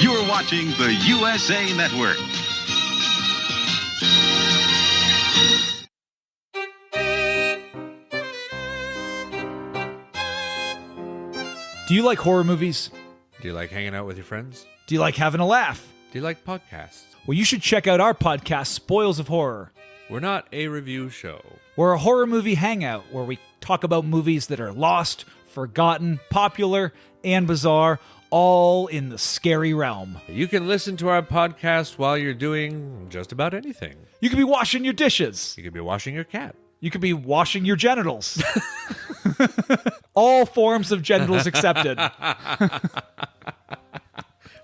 You're watching the USA Network. Do you like horror movies? Do you like hanging out with your friends? Do you like having a laugh? Do you like podcasts? Well, you should check out our podcast, Spoils of Horror. We're not a review show. We're a horror movie hangout where we talk about movies that are lost, forgotten, popular, and bizarre, all in the scary realm. You can listen to our podcast while you're doing just about anything. You could be washing your dishes. You could be washing your cat. You could be washing your genitals. All forms of genitals accepted.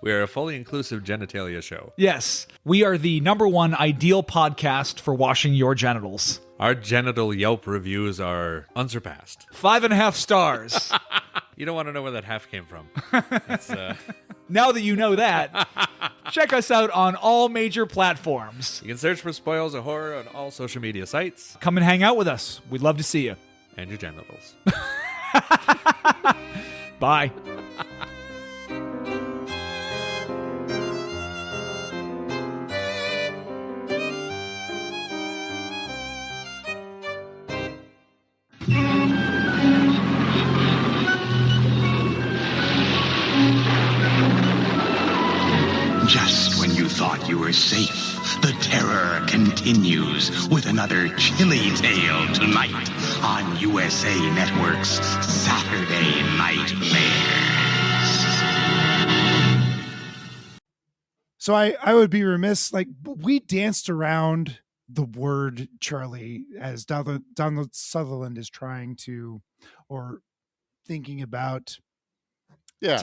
We are a fully inclusive genitalia show. Yes, we are the #1 ideal podcast for washing your genitals. Our genital Yelp reviews are unsurpassed. 5.5 stars. You don't want to know where that half came from. Now that you know that, check us out on all major platforms. You can search for Spoils of Horror on all social media sites. Come and hang out with us. We'd love to see you. And your genitals. Bye. Just when you thought you were safe, the terror continues with another chilly tale tonight on USA Network's Saturday Nightmares. So I would be remiss, we danced around the word Charlie as Donald Sutherland is trying to, or thinking about. Yeah,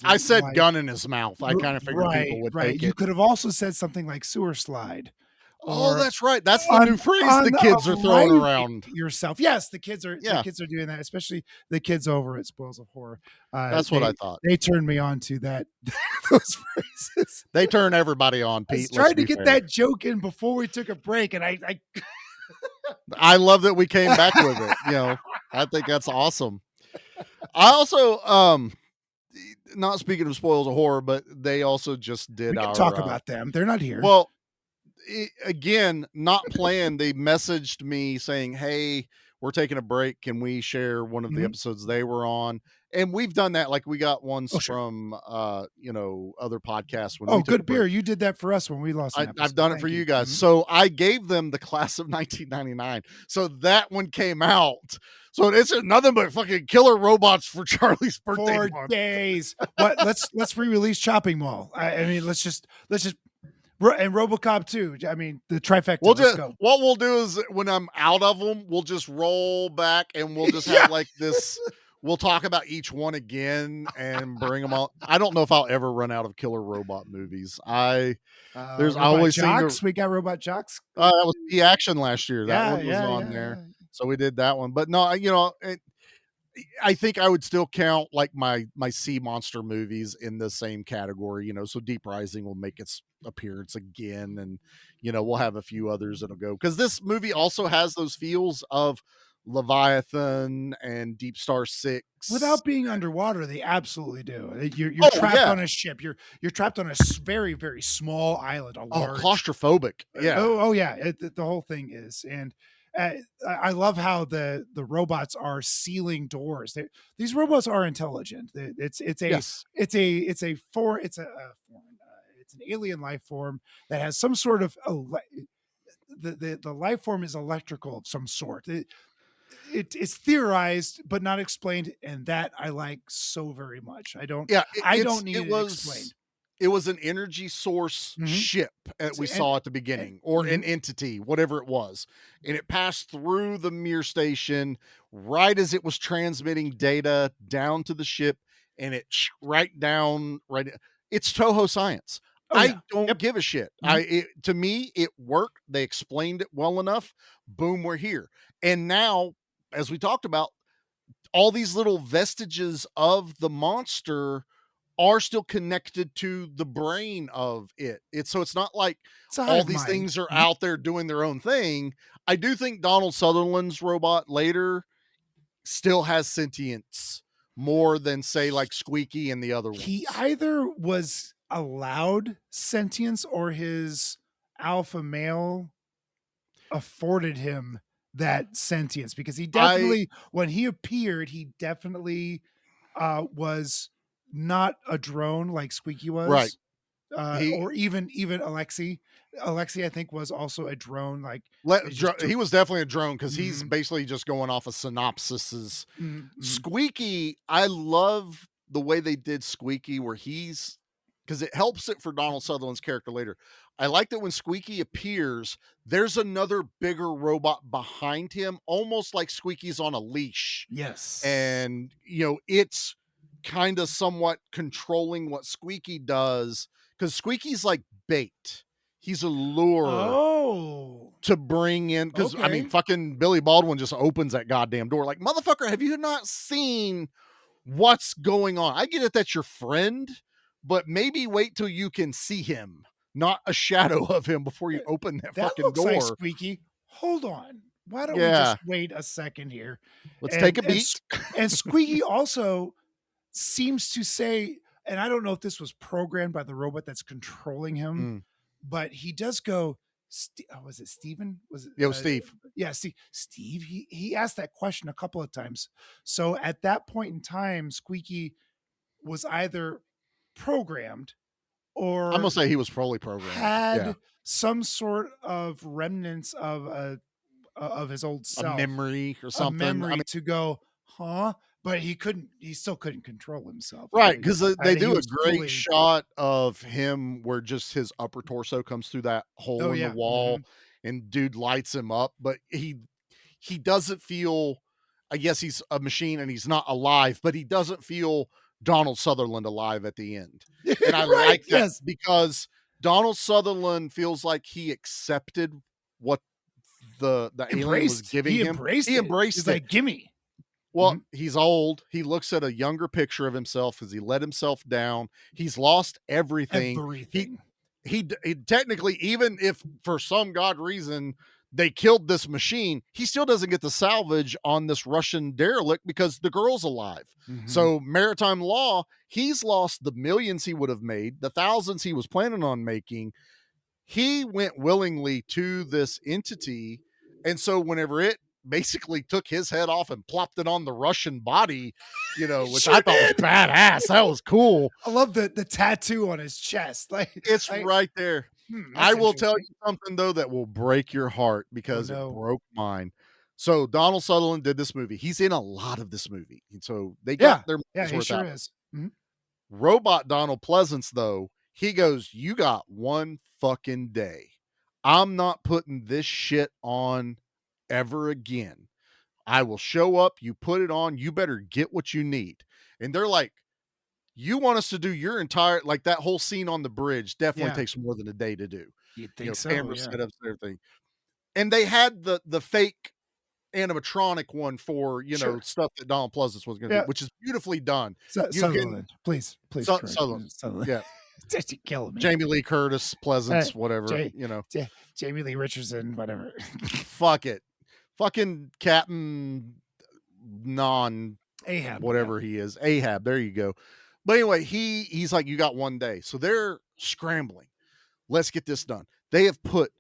I said gun in his mouth. I kind of figured people would take it. You could have also said something like sewer slide. Oh, that's right. That's the new phrase the kids are throwing around. Yourself. Yes, the kids are doing that, especially the kids over at Spoils of Horror. That's what I thought. They turned me on to that. Those phrases. They turn everybody on, Pete. I was trying to get that joke in before we took a break, and I love that we came back with it. I think that's awesome. I also not speaking of Spoils of Horror, but they also just did we can talk about them. They're not here. Well, again, not planned. They messaged me saying, "Hey, we're taking a break. Can we share one of the episodes they were on?" And we've done that. Like we got ones from other podcasts. When Good Beer. You did that for us when we lost. I've done it for you guys. So I gave them the class of 1999. So that one came out. So it's nothing but fucking killer robots for Charlie's birthday. 4 days. What? Let's re-release Chopping Mall. I mean, let's just and RoboCop 2. I mean, the trifecta. What we'll do is when I'm out of them, we'll just roll back and we'll just have like this. We'll talk about each one again and bring them all. I don't know if I'll ever run out of killer robot movies. I always Jocks. We got Robot Jocks. That was the action last year. That one was on there. So we did that one, but no, I think I would still count like my sea monster movies in the same category, so Deep Rising will make its appearance again. And, we'll have a few others that'll go, because this movie also has those feels of Leviathan and Deep Star 6 without being underwater. They absolutely do. You're trapped on a ship. You're trapped on a very, very small island. Claustrophobic. Yeah. The whole thing is. And I love how the robots are sealing doors. These robots are intelligent. It's an alien life form that has some sort of the life form is electrical of some sort. It's theorized but not explained, and that I like so very much. I don't need it explained. It was an energy source ship that we saw at the beginning, or an entity, whatever it was. And it passed through the Mir station right as it was transmitting data down to the ship, and it right. It's Toho science. I don't give a shit. To me, it worked. They explained it well enough. Boom, we're here. And now, as we talked about, all these little vestiges of the monster are still connected to the brain of it. So it's not like all these things are out there doing their own thing. I do think Donald Sutherland's robot later still has sentience more than, say, like Squeaky and the other ones. He either was allowed sentience or his alpha male afforded him that sentience, because he definitely, when he appeared, he definitely was not a drone like Squeaky was. Right. Or even Alexi. Alexi, I think, was also a drone. Like he was definitely a drone because he's basically just going off of synopsises. Squeaky, I love the way they did Squeaky, where because it helps it for Donald Sutherland's character later. I like that when Squeaky appears, there's another bigger robot behind him, almost like Squeaky's on a leash. Yes. And, it's kind of somewhat controlling what Squeaky does, because Squeaky's like bait. He's a lure to bring in, because I mean, fucking Billy Baldwin just opens that goddamn door like, motherfucker, have you not seen what's going on? I get it, that's your friend, but maybe wait till you can see him, not a shadow of him, before you open that fucking looks door. like Squeaky. Hold on. Why don't we just wait a second here? Let's take a beat. And Squeaky also seems to say, and I don't know if this was programmed by the robot that's controlling him, but he does go, was it Steven? Was it Steve? Yeah, Steve. He asked that question a couple of times. So at that point in time, Squeaky was either programmed, or I'm gonna say he was fully programmed. Had some sort of remnants of his old self, a memory or something. To go, huh? But he still couldn't control himself. Right, because they do a great shot of him where just his upper torso comes through that hole in the wall, and dude lights him up. But he doesn't feel, I guess he's a machine and he's not alive, but he doesn't feel Donald Sutherland alive at the end. And I like that because Donald Sutherland feels like he accepted what the alien was giving him. He embraced it. He's like, gimme. Well, he's old. He looks at a younger picture of himself as he let himself down. He's lost everything. He technically, even if for some god reason they killed this machine, he still doesn't get the salvage on this Russian derelict because the girl's alive. So maritime law, he's lost the millions he would have made, the thousands he was planning on making. He went willingly to this entity. And so whenever it basically took his head off and plopped it on the Russian body, which I thought was badass. That was cool. I love the tattoo on his chest. It's right there. I will tell you something though that will break your heart, because it broke mine. So Donald Sutherland did this movie. He's in a lot of this movie. And so they got their money's he worth sure out. is. Robot Donald Pleasance, though, he goes, you got one fucking day. I'm not putting this shit on ever again. I will show up, you put it on, you better get what you need. And they're like, you want us to do your entire, like that whole scene on the bridge definitely takes more than a day to do. You'd think so, camera setups and everything. And they had the fake animatronic one for, stuff that Donald Pleasance was going to do, which is beautifully done. Sutherland, please. Sutherland. Yeah. Just killing me. Jamie Lee Curtis, Pleasance, whatever, Jamie Lee Richardson, whatever. Fuck it. Fucking Captain Ahab, whatever he is. Ahab, there you go. But anyway, he's like, you got one day. So they're scrambling. Let's get this done. They have put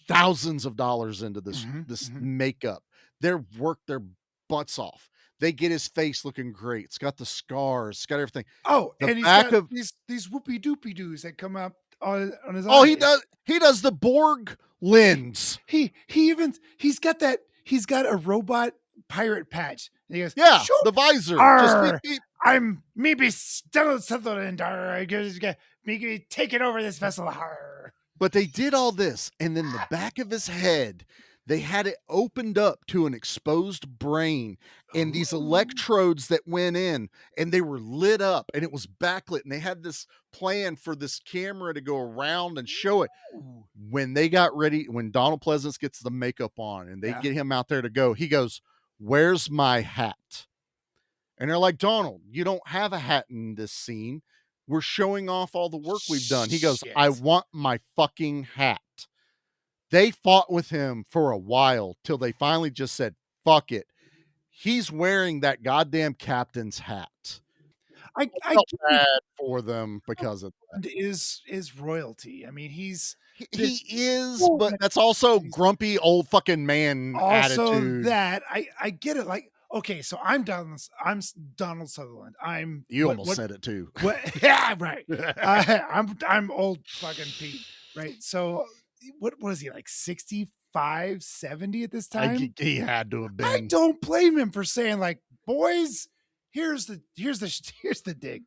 thousands of dollars into this makeup. They've worked their butts off. They get his face looking great. It's got the scars. It's got everything. Oh, the and he's got these whoopie doopie doos that come up on his eyes. Oh, he does the Borg lens. He's got a robot pirate patch. And he goes, shoot, the visor. Just I'm maybe still Sutherland. Me taking over this vessel. Arr. But they did all this, and then the back of his head, they had it opened up to an exposed brain and these electrodes that went in and they were lit up and it was backlit and they had this plan for this camera to go around and show it. When they got ready, when Donald Pleasance gets the makeup on and they get him out there to go, he goes, "Where's my hat?" And they're like, "Donald, you don't have a hat in this scene. We're showing off all the work we've done." He goes, "I want my fucking hat." They fought with him for a while till they finally just said, "Fuck it." He's wearing that goddamn captain's hat. I felt bad for them because of that. Is royalty. I mean, He is, but that's also grumpy old fucking man also attitude. that I get it. Like, okay, so I'm Donald Sutherland. You almost said it too. What? Yeah, right. I'm old fucking Pete, right? So what is he, like 65, 70 at this time? He had to have been. I don't blame him for saying, like, boys, here's the dig.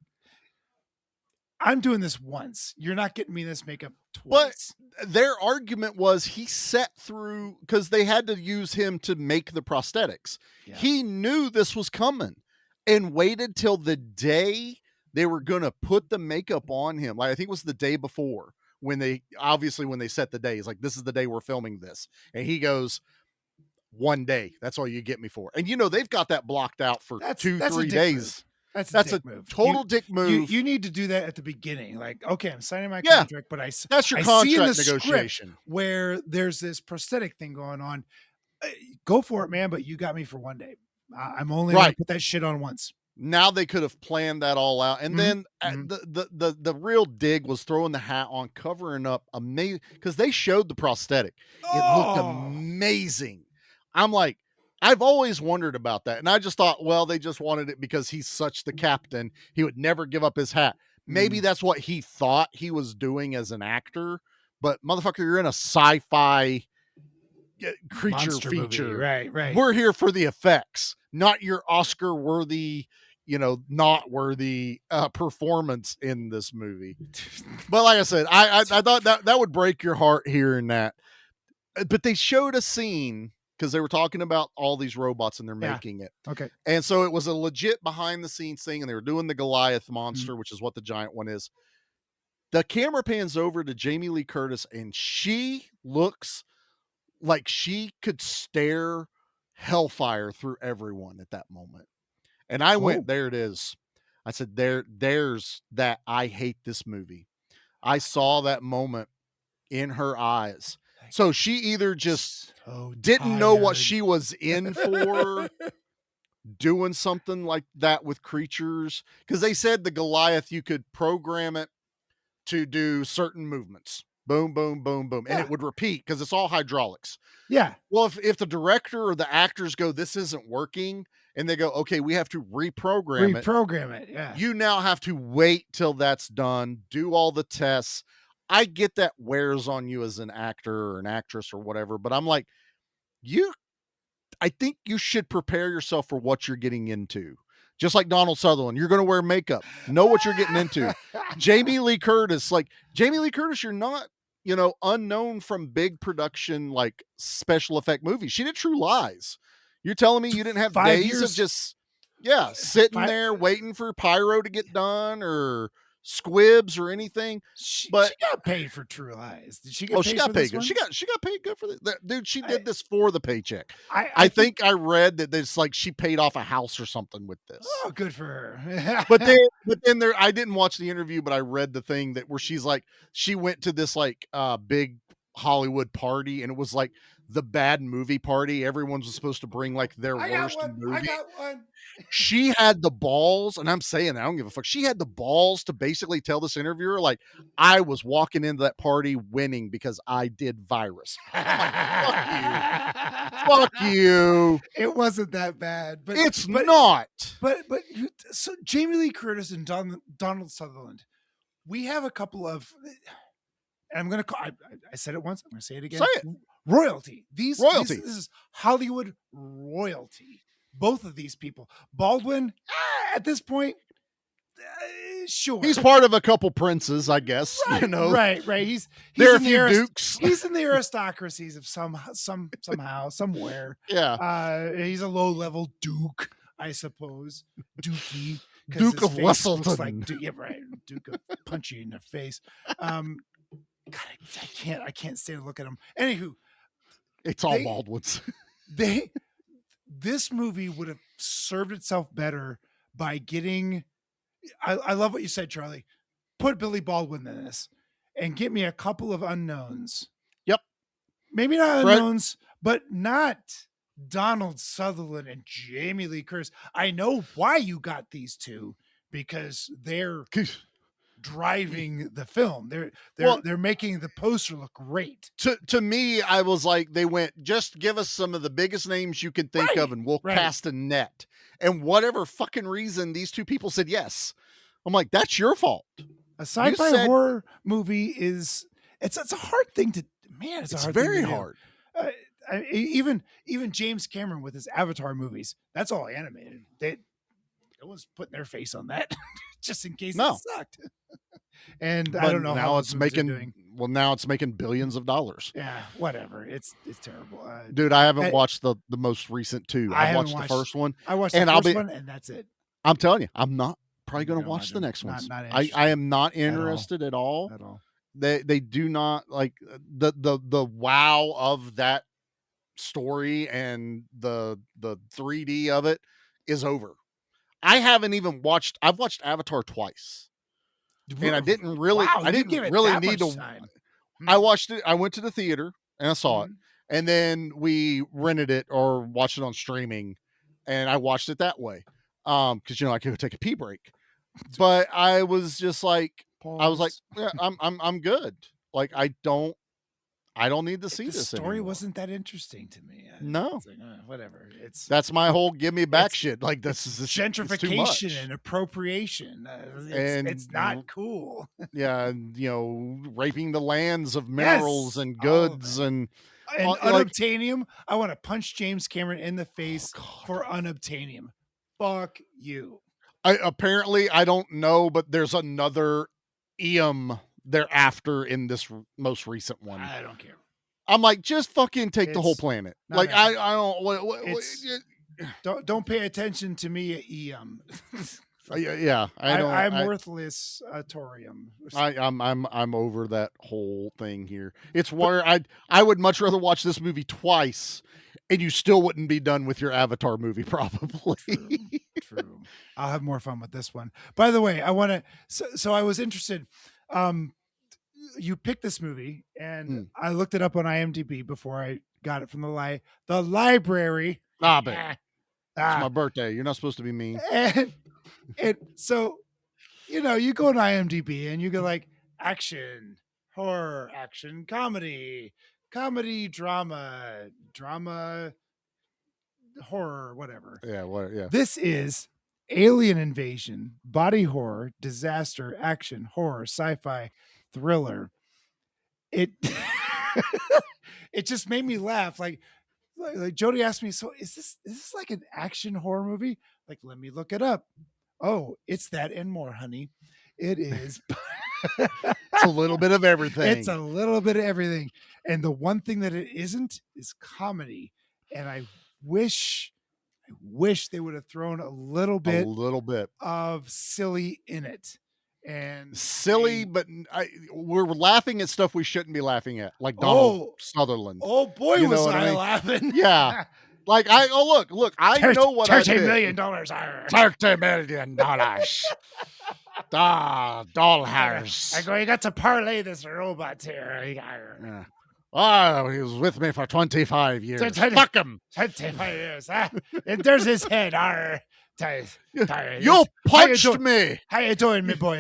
I'm doing this once. You're not getting me this makeup twice. But their argument was he sat through, because they had to use him to make the prosthetics. Yeah. He knew this was coming and waited till the day they were going to put the makeup on him. Like, I think it was the day before when they set the day. He's like, "This is the day we're filming this." And he goes, "1 day. That's all you get me for." And they've got that blocked out for 2-3 days. That's a move. Total dick move. You need to do that at the beginning. Like, okay, I'm signing my contract, but that's your contract negotiation where there's this prosthetic thing going on. Go for it, man. But you got me for 1 day. I'm only going to put that shit on once. Now they could have planned that all out. And then the real dig was throwing the hat on, covering up amazing, because they showed the prosthetic. It looked amazing. I'm like, I've always wondered about that. And I just thought, well, they just wanted it because he's such the captain. He would never give up his hat. Maybe that's what he thought he was doing as an actor. But motherfucker, you're in a sci-fi creature Monster feature. Movie. Right. We're here for the effects, not your Oscar-worthy, not worthy performance in this movie. But like I said, I thought that would break your heart hearing that. But they showed a scene, because they were talking about all these robots and they're making it. Okay. And so it was a legit behind the scenes thing, and they were doing the Goliath monster, which is what the giant one is. The camera pans over to Jamie Lee Curtis, and she looks like she could stare hellfire through everyone at that moment. And I went, there it is. I said, there's that I hate this movie. I saw that moment in her eyes. So she either just didn't know what she was in for, doing something like that with creatures. Because they said the Goliath, you could program it to do certain movements. Boom, boom, boom, boom. And it would repeat because it's all hydraulics. Yeah. Well, if the director or the actors go, "This isn't working," and they go, "Okay, we have to reprogram it. Yeah. You now have to wait till that's done, do all the tests. I get that wears on you as an actor or an actress or whatever, but I'm like, I think you should prepare yourself for what you're getting into. Just like Donald Sutherland, you're going to wear makeup. Know what you're getting into. Jamie Lee Curtis, you're not, unknown from big production, like special effect movies. She did True Lies. You're telling me you didn't have 5 days years? of just, sitting there waiting for pyro to get done or squibs or anything? She But got paid for True Lies. Did she get paid? she got for paid this good. one? She got paid good for this. Dude, she did this for the paycheck. I think I read that there's like she paid off a house or something with this. Oh, good for her. But then there, I didn't watch the interview, but I read the thing that where she's like, she went to this like big Hollywood party, and it was like the bad movie party. Everyone was supposed to bring like their worst movie. I got one. She had the balls, and I'm saying, I don't give a fuck. She had the balls to basically tell this interviewer, like, I was walking into that party winning because I did Virus. I'm like, fuck you. It wasn't that bad, but It's not. But so Jamie Lee Curtis and Donald Sutherland, we have a couple of. And I'm gonna call. I said it once. I'm gonna say it again. Say it. Royalty. Royalty. This is Hollywood royalty. Both of these people. Baldwin, at this point, Sure. He's part of a couple princes, I guess. Right, you know, right. He's there are a in the few dukes. He's in the aristocracies of somehow, somewhere. Yeah. He's a low level duke, I suppose. Dookie. Duke of Wesselton. Like, yeah, right. Duke of punch you in the face. God, I can't stand to look at him. Anywho, it's all Baldwins. This movie would have served itself better by getting. I love what you said, Charlie. Put Billy Baldwin in this and get me a couple of unknowns. Yep. Maybe not unknowns, but not Donald Sutherland and Jamie Lee Curtis. I know why you got these two, because they're driving the film. They're making the poster look great. To me, I was like, they went, just give us some of the biggest names you can think of and we'll cast a net. And whatever fucking reason, these two people said yes. I'm like, that's your fault. A sci-fi horror movie it's a hard thing to, man, it's a hard very thing to hard. Even James Cameron with his Avatar movies, that's all animated. No one's putting their face on that just in case it sucked. And but I don't know now how it's making now it's making billions of dollars. Yeah, whatever. It's terrible. Dude, I haven't watched the most recent two. I watched the first one. I watched the first one, and that's it. I'm telling you, I'm not probably going to watch the next one. I am not interested at all. At all. They do not like the wow of that story, and the 3D of it is over. I haven't even watched. I've watched Avatar twice. And I didn't really, need to. Time. I watched it. I went to the theater and I saw it, and then we rented it or watched it on streaming, and I watched it that way. Because I could take a pee break, but I was just like, yeah, I'm good. Like I don't need to see this. The story anymore. Wasn't that interesting to me. No, like, whatever. That's my whole give me back shit. Like this is gentrification and appropriation. It's not cool. Yeah, and raping the lands of minerals and goods and unobtainium. I want to punch James Cameron in the face for unobtainium. Fuck you. Apparently, I don't know, but there's another thereafter in this most recent one. I don't care. I'm like, just fucking take the whole planet. Like I don't. Don't pay attention to me, Yeah, I'm worthless, Torium. I'm over that whole thing here. It's where I would much rather watch this movie twice, and you still wouldn't be done with your Avatar movie, probably. True. I'll have more fun with this one. By the way, I want to. So I was interested. You picked this movie, and I looked it up on IMDb before I got it from the library. It's my birthday. You're not supposed to be mean. And so, you go on IMDb and you go like action, horror, action, comedy, drama, horror, whatever. Yeah. This is alien invasion, body horror, disaster, action, horror, sci-fi, thriller. It it just made me laugh. Like Jody asked me, so is this like an action horror movie? Like, let me look it up. Oh, it's that and more, honey. It is. It's a little bit of everything. It's a little bit of everything. And the one thing that it isn't is comedy. And I wish they would have thrown a little bit of silly in it. And silly, but we're laughing at stuff we shouldn't be laughing at, like Donald Sutherland. Oh boy, was I laughing! Yeah, like look, I know what I did. $30 million. $30 million. Dollhouse. I go. You got to parlay this robot here. Yeah. Oh, he was with me for 25 years. Fuck him. 25 years. And there's his head. You punched me. How you doing, me boy?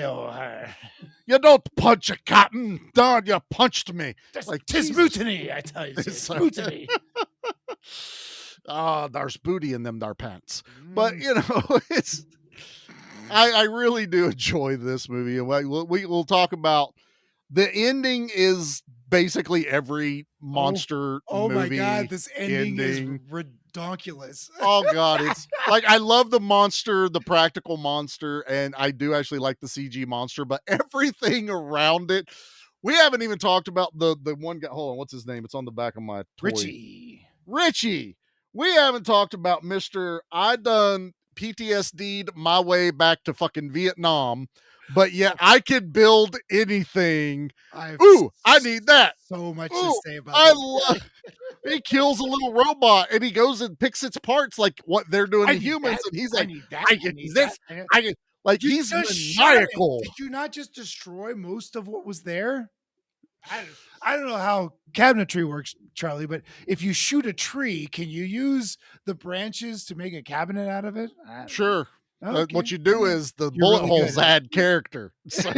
You don't punch a captain. Dog, you punched me. Like, tis mutiny, I tell you. It's mutiny. There's booty in them there pants. But, it's... I really do enjoy this movie. We'll talk about... The ending is basically every monster movie. Oh my God, this ending is donkulous. Oh god, it's like I love the monster, the practical monster, and I do actually like the CG monster, but everything around it. We haven't even talked about the one guy. Hold on, what's his name? It's on the back of my toy. Richie. We haven't talked about Mr. I done PTSD'd my way back to fucking Vietnam, but yet I could build anything. Ooh, I need that. So much Ooh, to say about I that. love. He kills a little robot and he goes and picks its parts like what they're doing I to need humans, that. and he's I like, need that. I I can need do this. that. I can like You he's just shot it. maniacal. Did you not just destroy most of what was there? I don't know how cabinetry works, Charlie, but if you shoot a tree, can you use the branches to make a cabinet out of it? Sure. Okay. What you do is the You're bullet really holes good at it. add character. So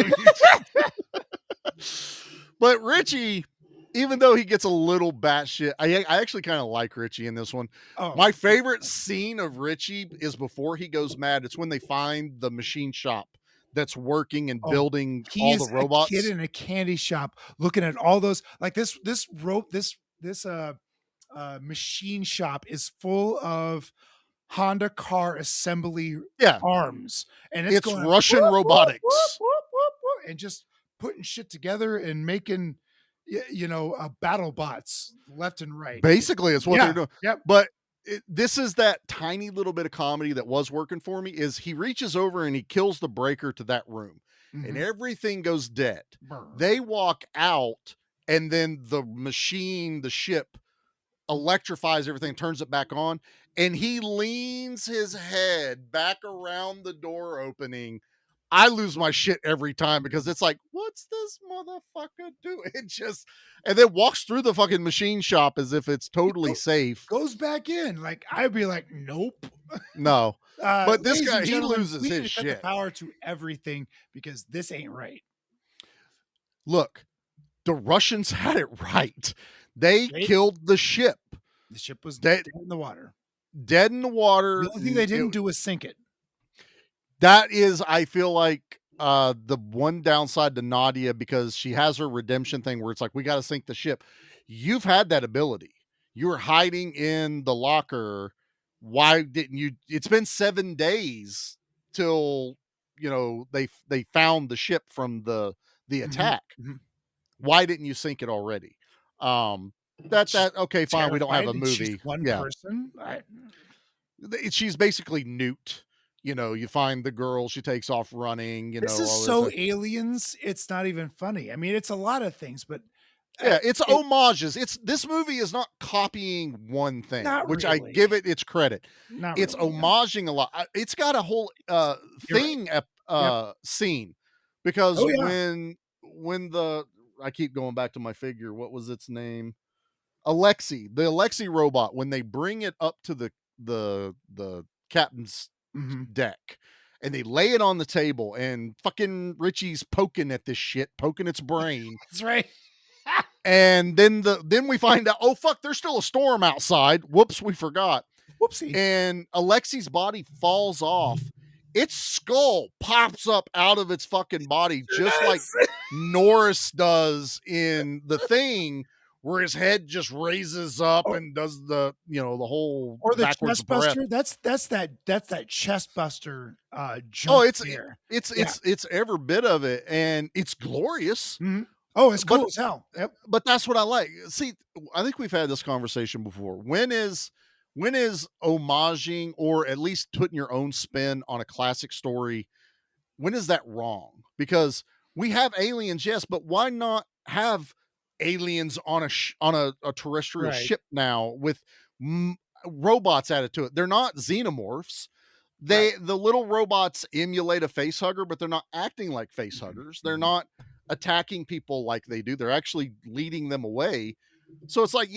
but Richie, even though he gets a little batshit, I actually kind of like Richie in this one. Oh. My favorite scene of Richie is before he goes mad. It's when they find the machine shop that's working and building He all is the robots. a kid in a candy shop looking at all those like this machine shop is full of Honda car assembly arms, and it's going Russian whoop, whoop, robotics. whoop, whoop, whoop, whoop, and just putting shit together and making battle bots left and right. Basically, it's what they're doing. Yep. But this is that tiny little bit of comedy that was working for me. Is he reaches over and he kills the breaker to that room, and everything goes dead. They walk out, and then the machine, the ship, electrifies everything, turns it back on, and he leans his head back around the door opening. I lose my shit every time because it's like, what's this motherfucker doing? It just, and then walks through the fucking machine shop as if it's totally safe. Goes back in. Like I'd be like, nope. No. But this ladies guy, and he gentlemen, loses we need his to cut the shit. power to everything because this ain't right. Look, the Russians had it right. They killed the ship. The ship was dead in the water. Dead in the water. The only thing they didn't do was sink it. That is, I feel like, the one downside to Nadia, because she has her redemption thing where it's like, we got to sink the ship. You've had that ability. You were hiding in the locker. Why didn't you? It's been 7 days till, they found the ship from the attack. Why didn't you sink it already? Okay, fine. We don't have a movie. She's one person. She's basically Newt. You find the girl, she takes off running. This is so Aliens. It's not even funny. I mean, it's a lot of things, but it's homages. This movie is not copying one thing, which I give it its credit. It's homaging a lot. It's got a whole thing scene because when the I keep going back to my figure. What was its name? Alexi, the Alexi robot. When they bring it up to the captain's deck, and they lay it on the table, and fucking Richie's poking at this shit, poking its brain. That's right. And then we find out, oh fuck, there's still a storm outside. Whoops, we forgot. Whoopsie. And Alexi's body falls off. Its skull pops up out of its fucking body, just like Norris does in The Thing, where his head just raises up and does the whole or the backwards chest breath. buster. That's that chest buster jump. Oh, it's every bit of it, and it's glorious. Oh, it's cool as hell. Yep. But that's what I like. See, I think we've had this conversation before. When is homaging, or at least putting your own spin on a classic story, when is that wrong? Because we have aliens, yes, but why not have aliens on a terrestrial ship now with robots added to it? They're not xenomorphs. The little robots emulate a face hugger, but they're not acting like face huggers. They're not attacking people like they do. They're actually leading them away. So it's like,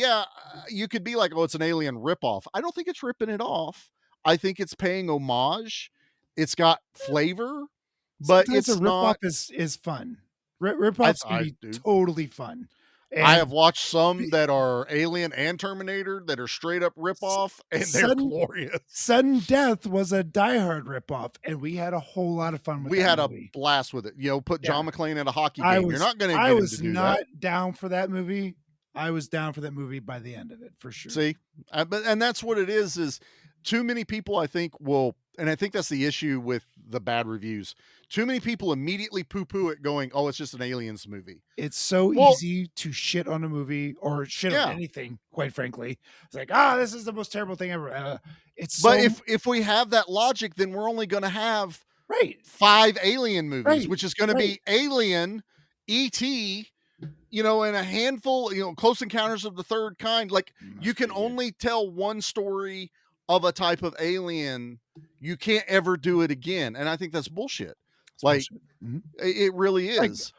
you could be like, oh, it's an alien ripoff. I don't think it's ripping it off. I think it's paying homage. It's got flavor, but sometimes it's a not. ripoff is fun. Ripoffs can be totally fun. And I have watched some that are Alien and Terminator that are straight up ripoff, and they're glorious. Sudden Death was a Die Hard ripoff, and we had a whole lot of fun with it. We had a blast with it. Put John McClane in a hockey game. You're not going to get I him was to do not that. down for that movie. I was down for that movie by the end of it for sure. See, and that's what it is too many people, I think, will, and I think that's the issue with the bad reviews. Too many people immediately poo-poo it going, oh, it's just an aliens movie. It's so easy to shit on a movie or shit on anything, quite frankly. It's like, this is the most terrible thing ever. But if we have that logic, then we're only going to have 5 alien movies, which is going to be Alien, E.T., and a handful, Close Encounters of the Third Kind. Like, you can only tell one story of a type of alien. You can't ever do it again. And I think that's bullshit. It really is.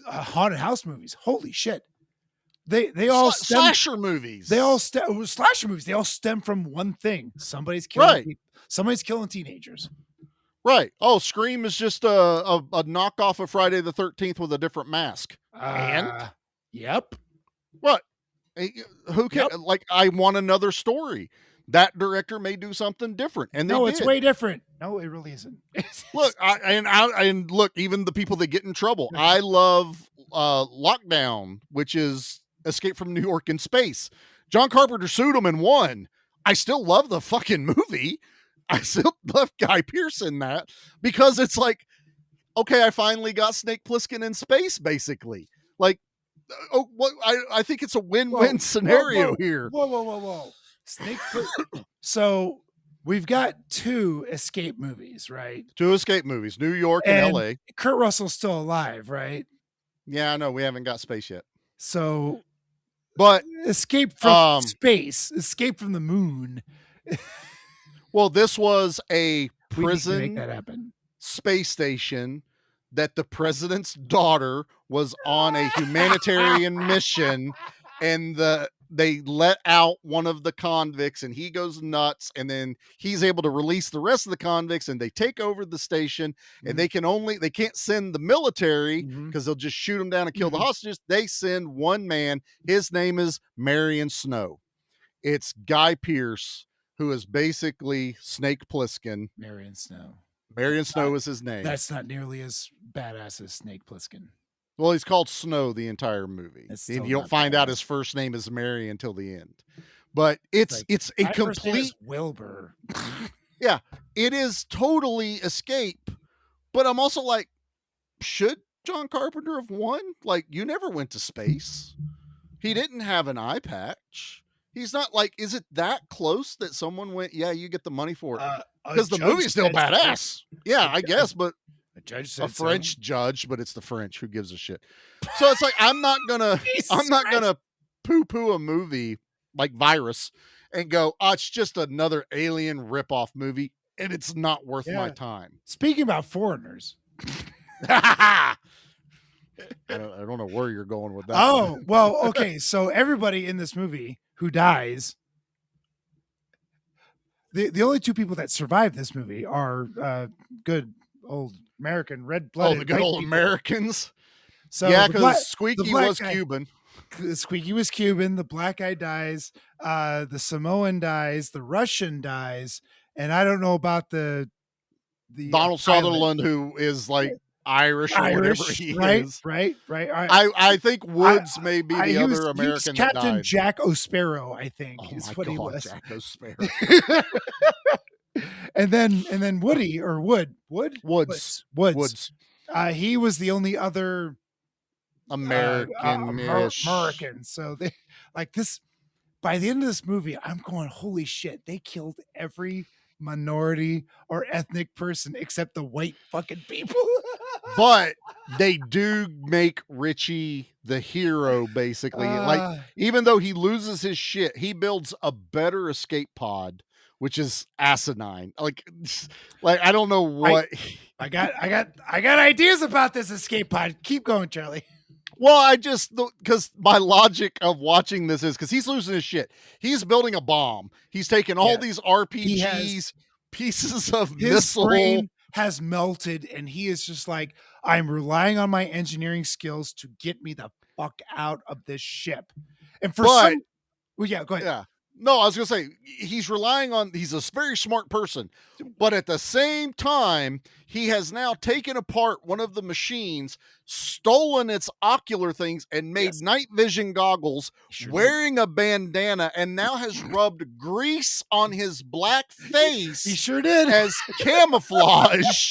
Haunted house movies. Holy shit. They all slasher movies. They all slasher movies. They all stem from one thing. Somebody's killing people. Somebody's killing teenagers. Right. Oh, Scream is just a knockoff of Friday the 13th with a different mask. Yep. What? Who can I want another story. That director may do something different, and it's way different. No, it really isn't. Look, look, even the people that get in trouble. I love Lockdown, which is Escape from New York in Space. John Carpenter sued him and won. I still love the fucking movie. I still love Guy Pearce in that because it's like, okay, I finally got Snake Plissken in space, basically. Like, I think it's a win-win scenario here. Whoa. So we've got 2 escape movies, right? 2 escape movies, New York and LA. Kurt Russell's still alive, right? Yeah, I know. We haven't got space yet. So, but escape from space, escape from the moon. Well, this was a prison make that happen. Space station that the president's daughter was on a humanitarian mission, and they let out one of the convicts and he goes nuts, and then he's able to release the rest of the convicts and they take over the station, and they can't send the military because they'll just shoot them down and kill the hostages. They send one man. His name is Marion Snow. It's Guy Pearce, who is basically Snake Plissken. Marion Snow. Marion Snow is his name. That's not nearly as badass as Snake Plissken. Well, he's called Snow the entire movie. You don't find out his first name is Mary until the end. But it's a complete Wilbur. Yeah, it is totally Escape. But I'm also like, should John Carpenter have won? Like, you never went to space. He didn't have an eye patch. He's not like, is it that close that someone went, yeah, you get the money for it? Because the movie's still badass. Yeah, I guess, but a French judge, but it's the French. Who gives a shit? So it's like, I'm not gonna poo-poo a movie like Virus and go, it's just another alien ripoff movie, and it's not worth my time. Speaking about foreigners. I don't know where you're going with that. Oh, well, okay. So everybody in this movie who dies, the only 2 people that survive this movie are good old American red-blooded. Oh, the good old Americans. So yeah, because Squeaky was Cuban. Squeaky was Cuban. The black guy dies. The Samoan dies. The Russian dies. And I don't know about the Donald Sutherland, who is like Irish or whatever he is. Right. I think Woods may be the other American that Captain died. Jack O'Sparrow, I think, is what he was. Jack O'Sparrow. and then Woody or Woods. He was the only other American. So they like this. By the end of this movie, I'm going, holy shit! They killed every minority or ethnic person except the white fucking people. But they do make Richie the hero, basically. Like, even though he loses his shit, he builds a better escape pod, which is asinine. Like I don't know what. I got ideas about this escape pod. Keep going, Charlie. Well, because my logic of watching this is because he's losing his shit. He's building a bomb. He's taking all these RPGs, pieces of missile. Brain has melted, and he is just like, I'm relying on my engineering skills to get me the fuck out of this ship. And go ahead. Yeah. No, I was gonna say he's relying on. He's a very smart person, but at the same time, he has now taken apart one of the machines, stolen its ocular things, and made night vision goggles. Wearing a bandana, and now has rubbed grease on his black face. He sure did as camouflage.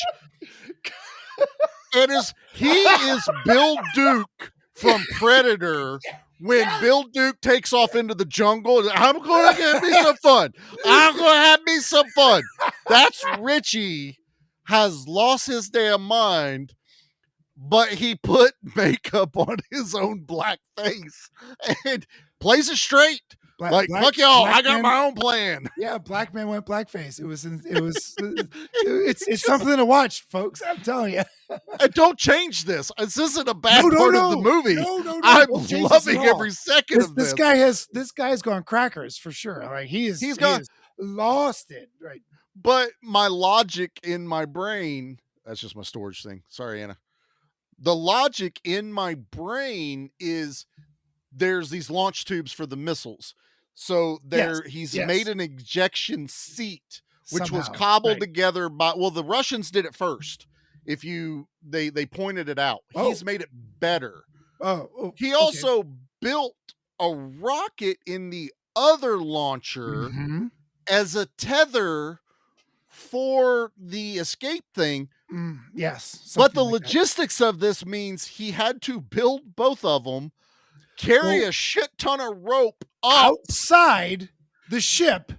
He is Bill Duke from Predator. When Bill Duke takes off into the jungle, I'm going to get me some fun. I'm going to have me some fun. That's Richie has lost his damn mind, but he put makeup on his own black face and plays it straight. Fuck y'all, I got my own plan. Yeah, black man went blackface. It's something to watch, folks. I'm telling you. And don't change this. This isn't a bad part of the movie. No, I'm loving every second of this. This guy's gone crackers for sure. Like he's lost it. Right. But my logic in my brain, that's just my storage thing. Sorry, Anna. The logic in my brain is there's these launch tubes for the missiles. So he's made an ejection seat, which was cobbled together by, the Russians did it first. If they pointed it out, he's made it better. He also built a rocket in the other launcher as a tether for the escape thing. Yes. But the logistics of this means he had to build both of them, carry a shit ton of rope outside the ship,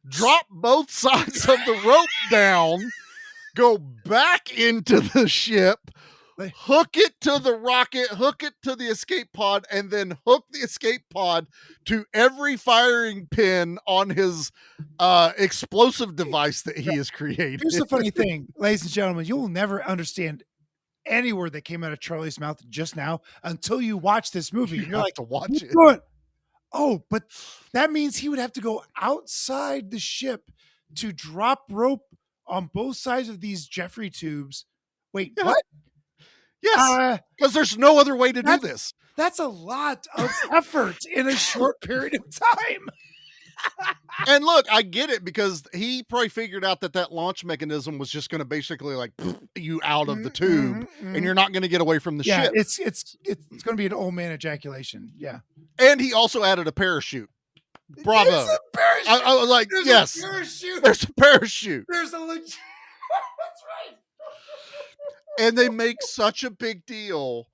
drop both sides of the rope down, go back into the ship, hook it to the rocket, hook it to the escape pod, and then hook the escape pod to every firing pin on his explosive device that he has created. Here's the funny thing, ladies and gentlemen, you will never understand any word that came out of Charlie's mouth just now until you watch this movie. You're like to watch it. Oh, but that means he would have to go outside the ship to drop rope on both sides of these Jeffrey tubes. Wait, what? Yes, because there's no other way to do this. That's a lot of effort in a short period of time. And look, I get it because he probably figured out that launch mechanism was just going to basically like you out of the tube, and you're not going to get away from the ship. It's going to be an old man ejaculation. Yeah, and he also added a parachute. Bravo! There's a parachute. I was like, yes, there's a parachute. There's a legit. That's right. And they make such a big deal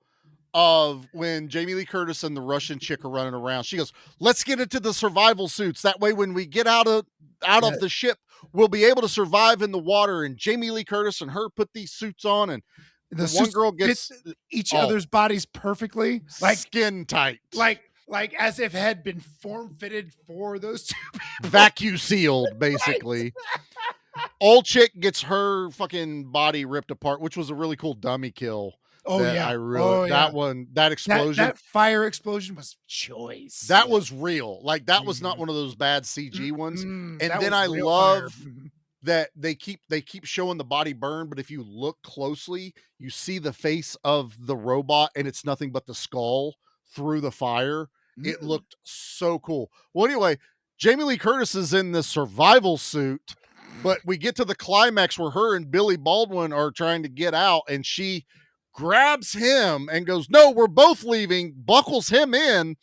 of when Jamie Lee Curtis and the Russian chick are running around. She goes, let's get into the survival suits. That way, when we get out of the ship, we'll be able to survive in the water. And Jamie Lee Curtis and her put these suits on, and the one girl gets each other's bodies perfectly, like skin tight, like as if had been form fitted for those two people. Vacuum sealed, basically. Old chick gets her fucking body ripped apart, which was a really cool dummy kill. That explosion, that fire explosion was choice. That was real. Like that was not one of those bad CG ones. And then I love that they keep showing the body burn, but if you look closely, you see the face of the robot, and it's nothing but the skull through the fire. It looked so cool. Well, anyway, Jamie Lee Curtis is in the survival suit, but we get to the climax where her and Billy Baldwin are trying to get out, and she grabs him and goes, no, we're both leaving, buckles him in.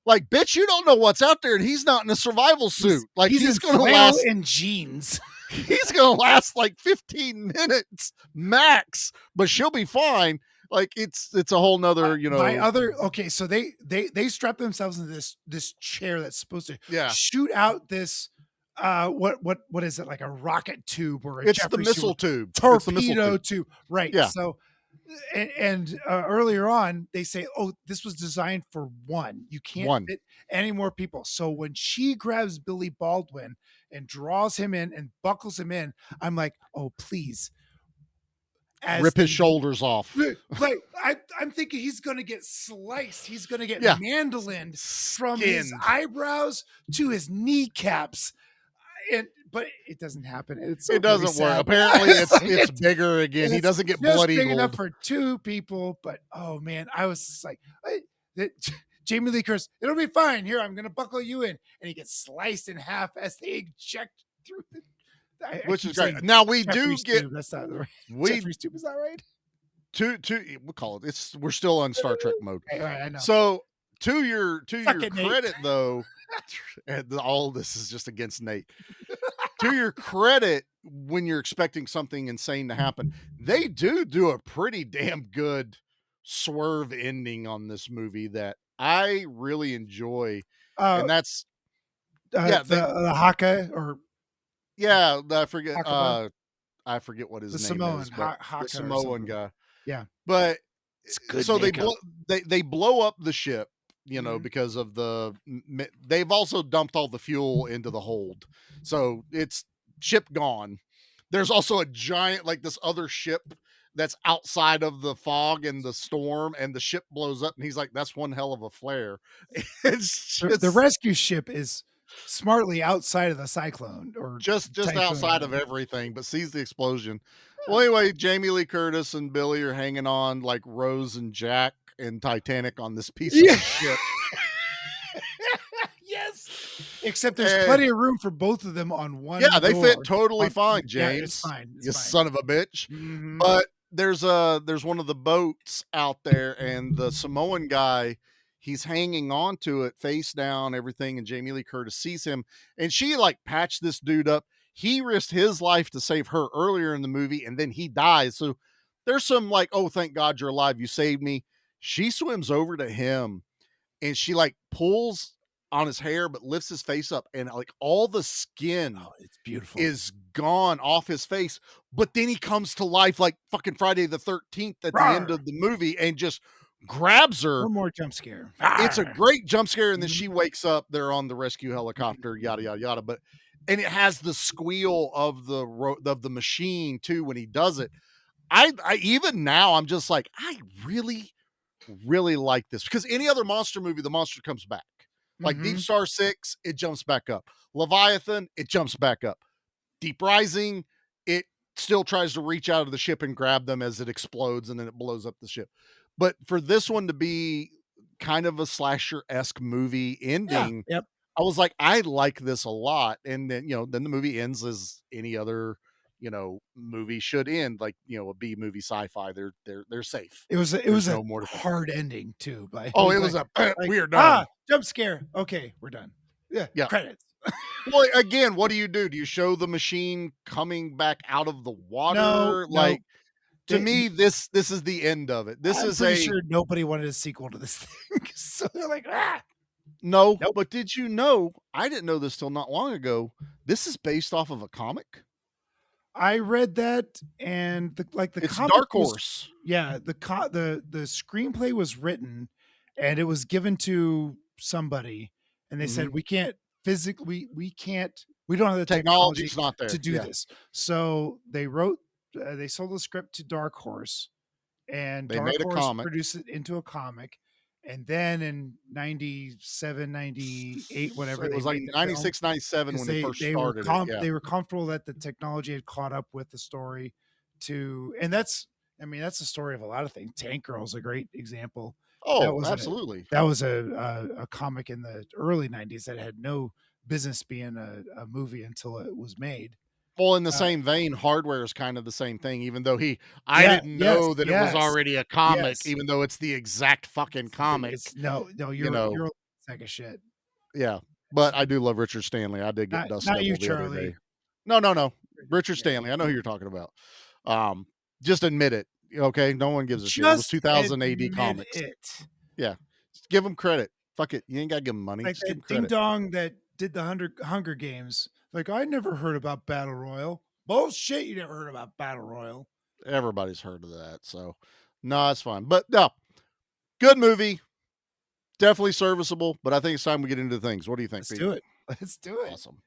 Like, bitch, you don't know what's out there, and he's not in a survival suit. Like, he's going to last in jeans. He's going to last like 15 minutes max, but she'll be fine. Like, it's a whole nother, so they strap themselves into this chair that's supposed to shoot out this what is it, like a rocket tube or it's the missile tube, torpedo tube, right? Yeah. So and earlier on they say, oh, this was designed for one. You can't fit any more people. So when she grabs Billy Baldwin and draws him in and buckles him in, I'm like, oh please. Rip his shoulders off. Like I'm thinking he's gonna get sliced. He's gonna get mandolined from his eyebrows to his kneecaps. But it doesn't happen. It doesn't work. Apparently, it's bigger again. He doesn't get blood big eagled. enough for two people. But oh man, I was like, Jamie Lee Curtis, it'll be fine. Here, I'm gonna buckle you in, and he gets sliced in half as they eject through the. Which is great. Now we do get tube. That's not right. we Jeffrey's tube is not right. We'll call it. We're still on Star Trek mode. All right, I know. So to your it, credit though, and all this is just against Nate. To your credit, when you're expecting something insane to happen, they do a pretty damn good swerve ending on this movie that I really enjoy. And that's the Haka or I forget Hakaba. I forget what his The name Samoan, is, but Haka the Samoan guy. Yeah. But It's good. so makeup. they blow up the ship, because of they've also dumped all the fuel into the hold. So it's ship gone. There's also a giant, like this other ship that's outside of the fog and the storm, and the ship blows up, and he's like, that's one hell of a flare. It's just, the rescue ship is smartly outside of the cyclone or just typhoon. outside of everything, but sees the explosion. Well, anyway, Jamie Lee Curtis and Billy are hanging on like Rose and Jack in Titanic on this piece of ship. Yes. Except there's plenty of room for both of them on one. Yeah, they fit door. totally fine, James. Yeah, it's fine. It's you fine. son of a bitch. Mhm. But there's one of the boats out there, and the Samoan guy, he's hanging on to it face down, everything, and Jamie Lee Curtis sees him, and she like patched this dude up. He risked his life to save her earlier in the movie, and then he dies. So there's some like, oh, thank God you're alive, you saved me. She swims over to him, and she like pulls on his hair, but lifts his face up, and like all the skin it's beautiful is gone off his face. But then he comes to life like fucking Friday the 13th at the end of the movie and just grabs her. One more jump scare. It's a great jump scare, and then she wakes up. They're on the rescue helicopter, yada yada yada. And it has the squeal of the machine too when he does it. I even now I'm just like, I really like this, because any other monster movie, the monster comes back. Like Deep Star 6, it jumps back up. Leviathan, it jumps back up. Deep Rising, it still tries to reach out of the ship and grab them as it explodes, and then it blows up the ship. But for this one to be kind of a slasher-esque movie ending, Yep. I was like, I like this a lot. And then, then the movie ends as any other, movie should end, like, a B movie sci-fi. They're safe. It was There's a no more to hard ending too. it was we're done. Jump scare. Okay, we're done. Yeah. Credits. Well, again, what do? Do you show the machine coming back out of the water? No, like, to me, this is the end of it. I'm pretty sure nobody wanted a sequel to this thing. So they're like, No, but did you know? I didn't know this till not long ago. This is based off of a comic. I read that, and it's comic Dark Horse. The screenplay was written, and it was given to somebody, and they said we can't physically, we don't have the technology not there to do this. So they they sold the script to Dark Horse, and Dark Horse produced it into a comic. And then in 97, 98, whatever. It was like 96, 97 when they first started. They were comfortable that the technology had caught up with the story and that's the story of a lot of things. Tank Girl's a great example. Oh, absolutely. That was a comic in the early 90s that had no business being a movie until it was made. Well, in the same vein, Hardware is kind of the same thing, even though I didn't know that it was already a comic, even though it's the exact fucking comic. No, you're a sack of shit. Yeah, but I do love Richard Stanley. I did get Dust Devil the other day. No. Richard Stanley. I know who you're talking about. Just admit it. Okay, no one gives a shit. It was 2000 AD comics. Yeah, just give them credit. Fuck it. You ain't got to give them money. Like just give them Ding credit. Dong that did the Hunger Games. Like, I never heard about Battle Royale. Bullshit, you never heard about Battle Royale. Everybody's heard of that, so no, it's fine. But no, good movie. Definitely serviceable, but I think it's time we get into things. What do you think, Pete? Do it. Let's do it. Awesome.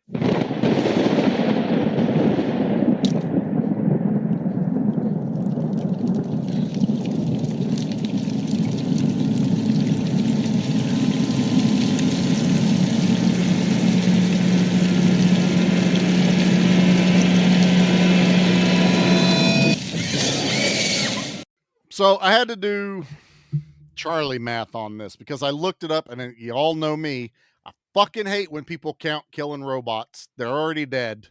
So I had to do Charlie math on this because I looked it up, and you all know me. I fucking hate when people count killing robots. They're already dead.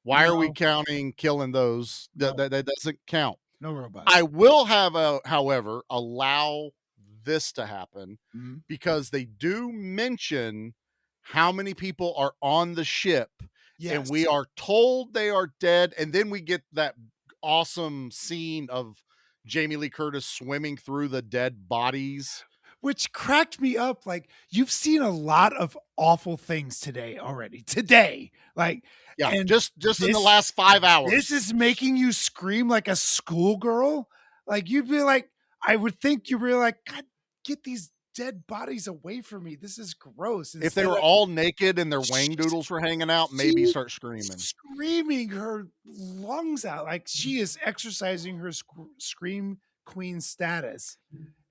Why are we No. counting killing those? No. That doesn't count. No robots. I will however, allow this to happen Mhm. because they do mention how many people are on the ship, and we Yes. are told they are dead, and then we get that awesome scene of Jamie Lee Curtis swimming through the dead bodies. Which cracked me up. Like, you've seen a lot of awful things today already. Today. Like, Yeah, and just in the last 5 hours. This is making you scream like a schoolgirl. Like, you'd be like, I would think you'd be like, God, get these dead bodies away from me. This is gross. If they were all naked and their wang doodles were hanging out, maybe start screaming. Screaming her lungs out. Like, she is exercising her scream queen status.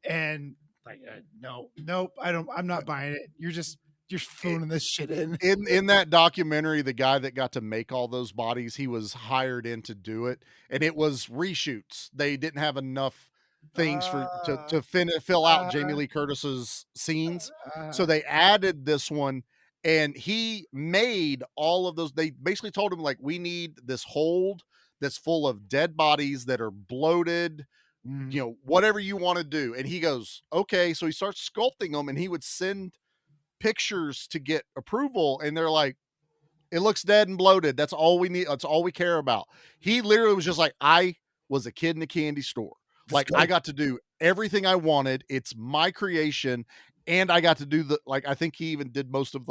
And like, nope, I'm not buying it. You're phoning this shit in. In that documentary, the guy that got to make all those bodies, he was hired in to do it, and it was reshoots. They didn't have enough things to fill out Jamie Lee Curtis's scenes, so they added this one, and he made all of those. They basically told him, like, we need this hold that's full of dead bodies that are bloated, you know, whatever you want to do. And he goes, okay. So he starts sculpting them, and he would send pictures to get approval, and they're like, it looks dead and bloated. That's all we need. That's all we care about. He literally was just like, I was a kid in a candy store. Like, I got to do everything I wanted. It's my creation. And I got to do I think he even did most of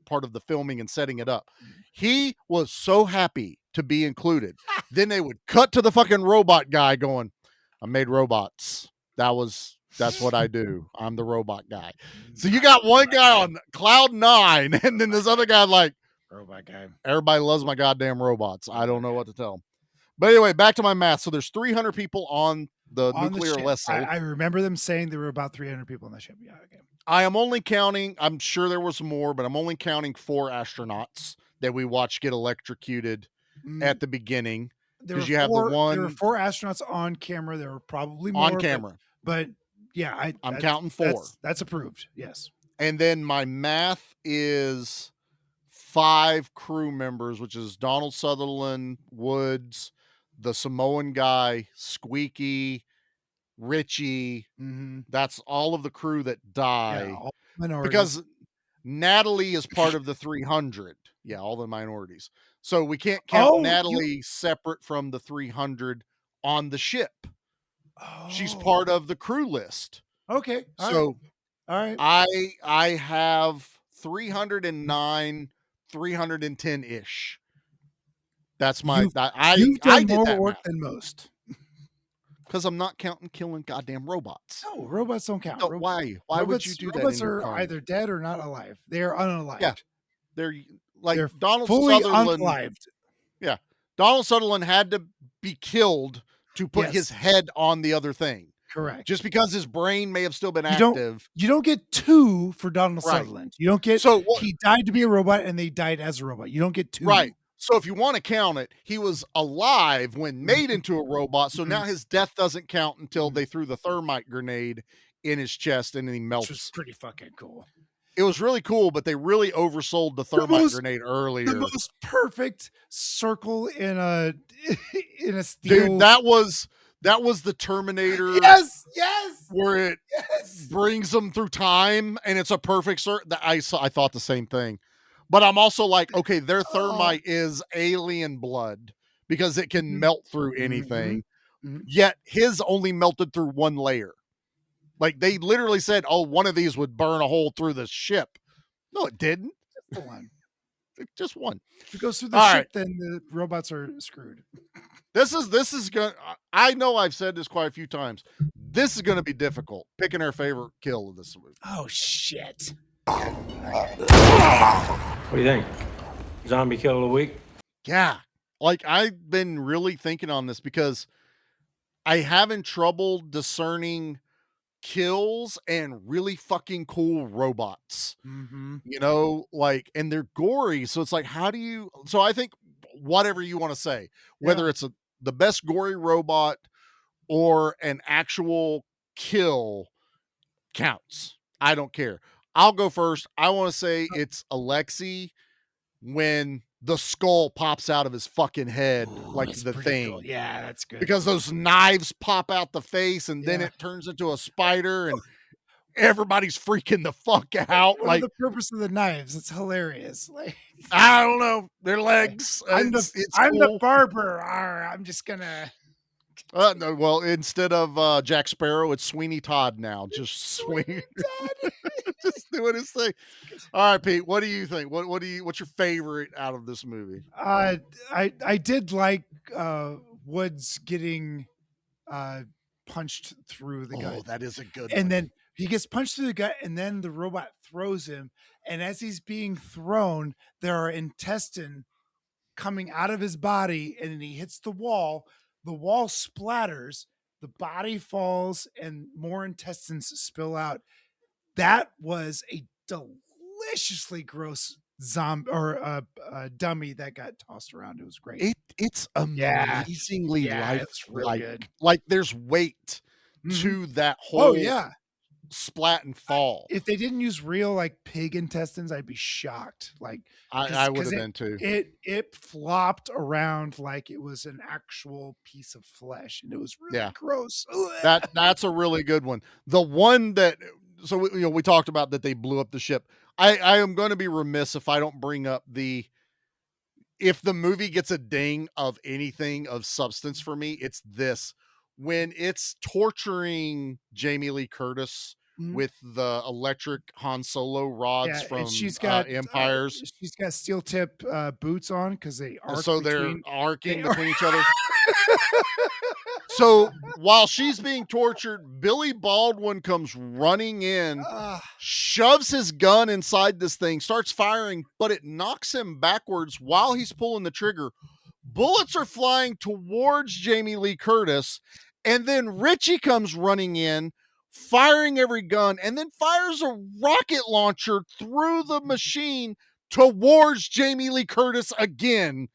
part of the filming and setting it up. He was so happy to be included. Then they would cut to the fucking robot guy going, I made robots. That's what I do. I'm the robot guy. So you got one guy on cloud 9, and then this other guy like, robot guy. Everybody loves my goddamn robots. I don't know what to tell them. But anyway, back to my math. So there's 300 people on the nuclear vessel. I remember them saying there were about 300 people on the ship. Yeah, okay. I am only counting, I'm sure there was more, but I'm only counting 4 astronauts that we watched get electrocuted at the beginning. Because you have the one. There were 4 astronauts on camera. There were probably more on camera. But yeah, I'm counting 4. That's approved. Yes. And then my math is 5 crew members, which is Donald Sutherland, Woods, the Samoan guy, Squeaky, Richie. That's all of the crew that die. Yeah, all minorities. Because Natalie is part of the 300. Yeah, all the minorities. So we can't count Natalie separate from the 300 on the ship. She's part of the crew list. Okay. All right. I have 309, 310 ish. That's my. You've done more work than most. Because I'm not counting killing goddamn robots. No, robots don't count. No, why? Why would you do that? Robots are either dead or not alive. They are unalived. Yeah, they're like They're Donald fully Sutherland. unalived. Yeah, Donald Sutherland had to be killed to put his head on the other thing. Correct. Just because his brain may have still been active. You don't get 2 for Donald Sutherland. You don't get. So he died to be a robot, and they died as a robot. You don't get 2. Right. So if you want to count it, he was alive when made into a robot. So now his death doesn't count until they threw the thermite grenade in his chest and then he melts. Which was pretty fucking cool. It was really cool, but they really oversold the thermite grenade earlier. The most perfect circle in a steel. Dude, that was the Terminator. Yes. Where it brings them through time, and it's a perfect circle. I thought the same thing. But I'm also like, okay, their thermite is alien blood because it can melt through anything. Yet his only melted through one layer. Like they literally said, one of these would burn a hole through the ship. No, it didn't. Just the one. Just one. If it goes through the ship, then the robots are screwed. This is going to, I know I've said this quite a few times. This is going to be difficult. Picking our favorite kill of this movie. Oh, shit. What do you think? Zombie kill of the week? Yeah. Like I've been really thinking on this because I having trouble discerning kills and really fucking cool robots. You know, like, and they're gory. So it's like, so I think whatever you want to say, whether it's the best gory robot or an actual kill, counts. I don't care. I'll go first. I want to say it's Alexei when the skull pops out of his fucking head like That's the pretty thing. cool. Yeah, that's good. Because those knives pop out the face and then Yeah. it turns into a spider and everybody's freaking the fuck out. What are Like, the purpose of the knives? It's hilarious. Like, I don't know. Their legs. I'm It's the cool. barber. Arr, I'm just gonna. No, well, instead of Jack Sparrow, it's Sweeney Todd now. Just swing, just doing his thing. All right, Pete. What do you think? What's your favorite out of this movie? I did like Woods getting punched through the gut. Oh, that is a good And one. then he gets punched through the gut, and then the robot throws him. And as he's being thrown, there are intestine coming out of his body, and then he hits the wall. The wall splatters, the body falls, and more intestines spill out. That was a deliciously gross zombie or a dummy that got tossed around. It was great. It's Yeah. amazingly Yeah, it's real lifelike. good. Like there's weight Mhm. to that Oh whole yeah. splat and fall. If they didn't use real like pig intestines, I'd be shocked. Like I would 'cause have been too. It flopped around like it was an actual piece of flesh, and it was really Yeah. gross. That's a really good one. The one that so we talked about that they blew up the ship. I am going to be remiss if I don't bring up if the movie gets a ding of anything of substance for me, it's this. When it's torturing Jamie Lee Curtis Mhm. with the electric Han Solo rods Yeah, from and she's got Empires. she's got steel tip boots on because they arc So between, they're arcing they between each other. So while she's being tortured, Billy Baldwin comes running in, Ah. shoves his gun inside this thing, starts firing, but it knocks him backwards while he's pulling the trigger. Bullets are flying towards Jamie Lee Curtis, and then Richie comes running in, firing every gun, and then fires a rocket launcher through the machine towards Jamie Lee Curtis again.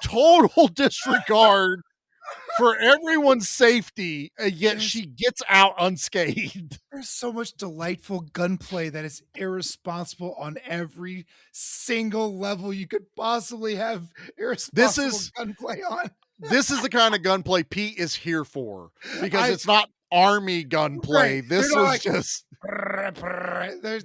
Total disregard for everyone's safety, and yet she gets out unscathed. There's so much delightful gunplay that is irresponsible on every single level you could possibly have irresponsible gunplay on. This is the kind of gunplay Pete is here for because I- it's not army gunplay. Right. This They're not is like, just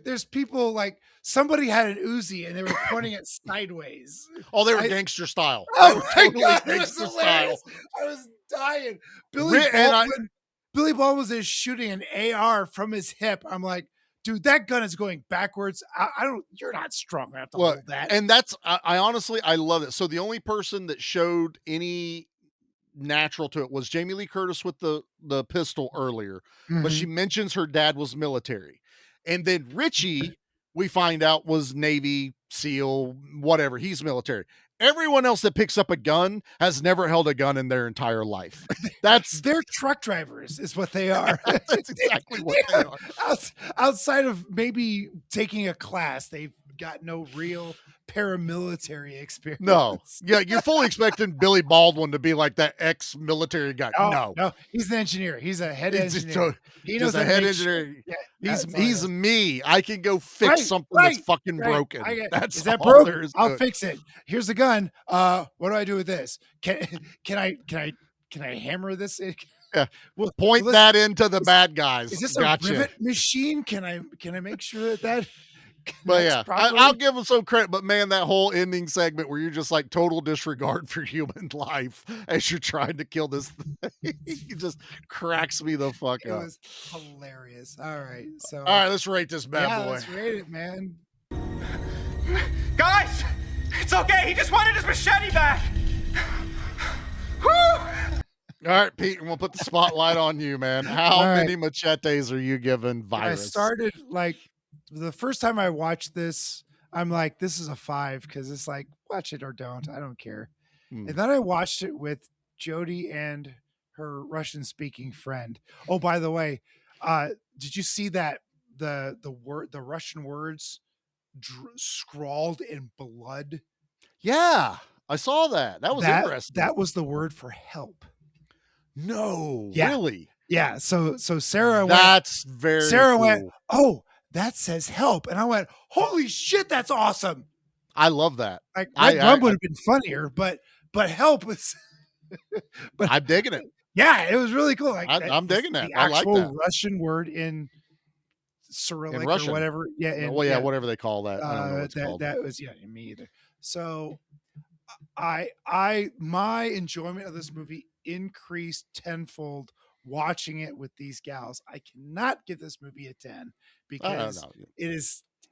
there's people like somebody had an Uzi and they were pointing it sideways. they were gangster style. They Oh were my totally god, it was gangster hilarious. style. I was dying. Billy Baldwin is shooting an AR from his hip. I'm like, dude, that gun is going backwards. I don't. You're not strong enough to Look, hold that. and that's I honestly I love it. So the only person that showed any natural to it was Jamie Lee Curtis with the pistol earlier, but she mentions her dad was military. And then Richie, we find out, was Navy SEAL, whatever. He's military. Everyone else that picks up a gun has never held a gun in their entire life. They're truck drivers, is what they are. That's exactly what they are. Outside of maybe taking a class, they've got no real paramilitary experience. No. Yeah, you're fully expecting Billy Baldwin to be like that ex-military guy. No, he's an engineer. He's a head He's just engineer. He knows a how to head make engineer. shit. He's me. I can go fix something that's fucking broken. That's is that all broken? there is to I'll it. fix it. Here's a gun. What do I do with this? Can I hammer this? Yeah. Well, Point let's- that into the bad guys. Is this Gotcha. a rivet machine? Can I make sure that But that's yeah, properly- I'll give him some credit. But man, that whole ending segment where you're just like total disregard for human life as you're trying to kill this thing, it just cracks me the fuck It up. was hilarious. All right, so All right, let's rate this bad boy. Let's rate it, man. Guys, it's okay. He just wanted his machete back. All right, Pete, we'll put the spotlight on you, man. How All right. many machetes are you giving Virus? I started like the first time I watched this, I'm like, this is a 5 because it's like, watch it or don't. I don't care. Hmm. And then I watched it with Jody and her Russian speaking friend. Oh, by the way, did you see that the Russian words scrawled in blood? Yeah, I saw that. That was interesting. That was the word for help. No, Yeah. really? Yeah. So Sarah That's very Sarah cool. went, "Oh, that says help," and I went, "Holy shit, that's awesome!" I love that. Like Red Rum would have been funnier, but help was. But I'm digging it. Yeah, it was really cool. Like I'm digging that. the I like actual that. Russian word in Cyrillic In or Russian. whatever. Yeah. Whatever they call that. I don't know what it's called. That was me either. So my enjoyment of this movie increased tenfold watching it with these gals. I cannot give this movie a 10 because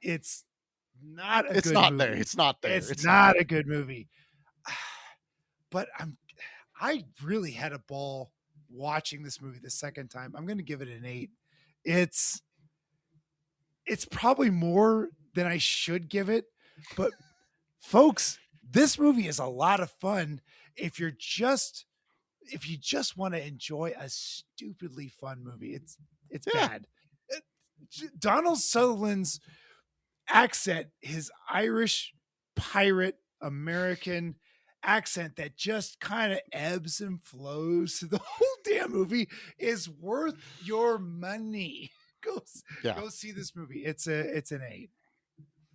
it's not a It's good not movie. there. It's not there. It's not a good movie. But I really had a ball watching this movie the second time. I'm going to give it an 8. It's probably more than I should give it, but folks, this movie is a lot of fun if you just want to enjoy a stupidly fun movie. It's bad. Donald Sutherland's accent, his Irish pirate American accent that just kind of ebbs and flows. The whole damn movie is worth your money. Go see this movie. It's an 8.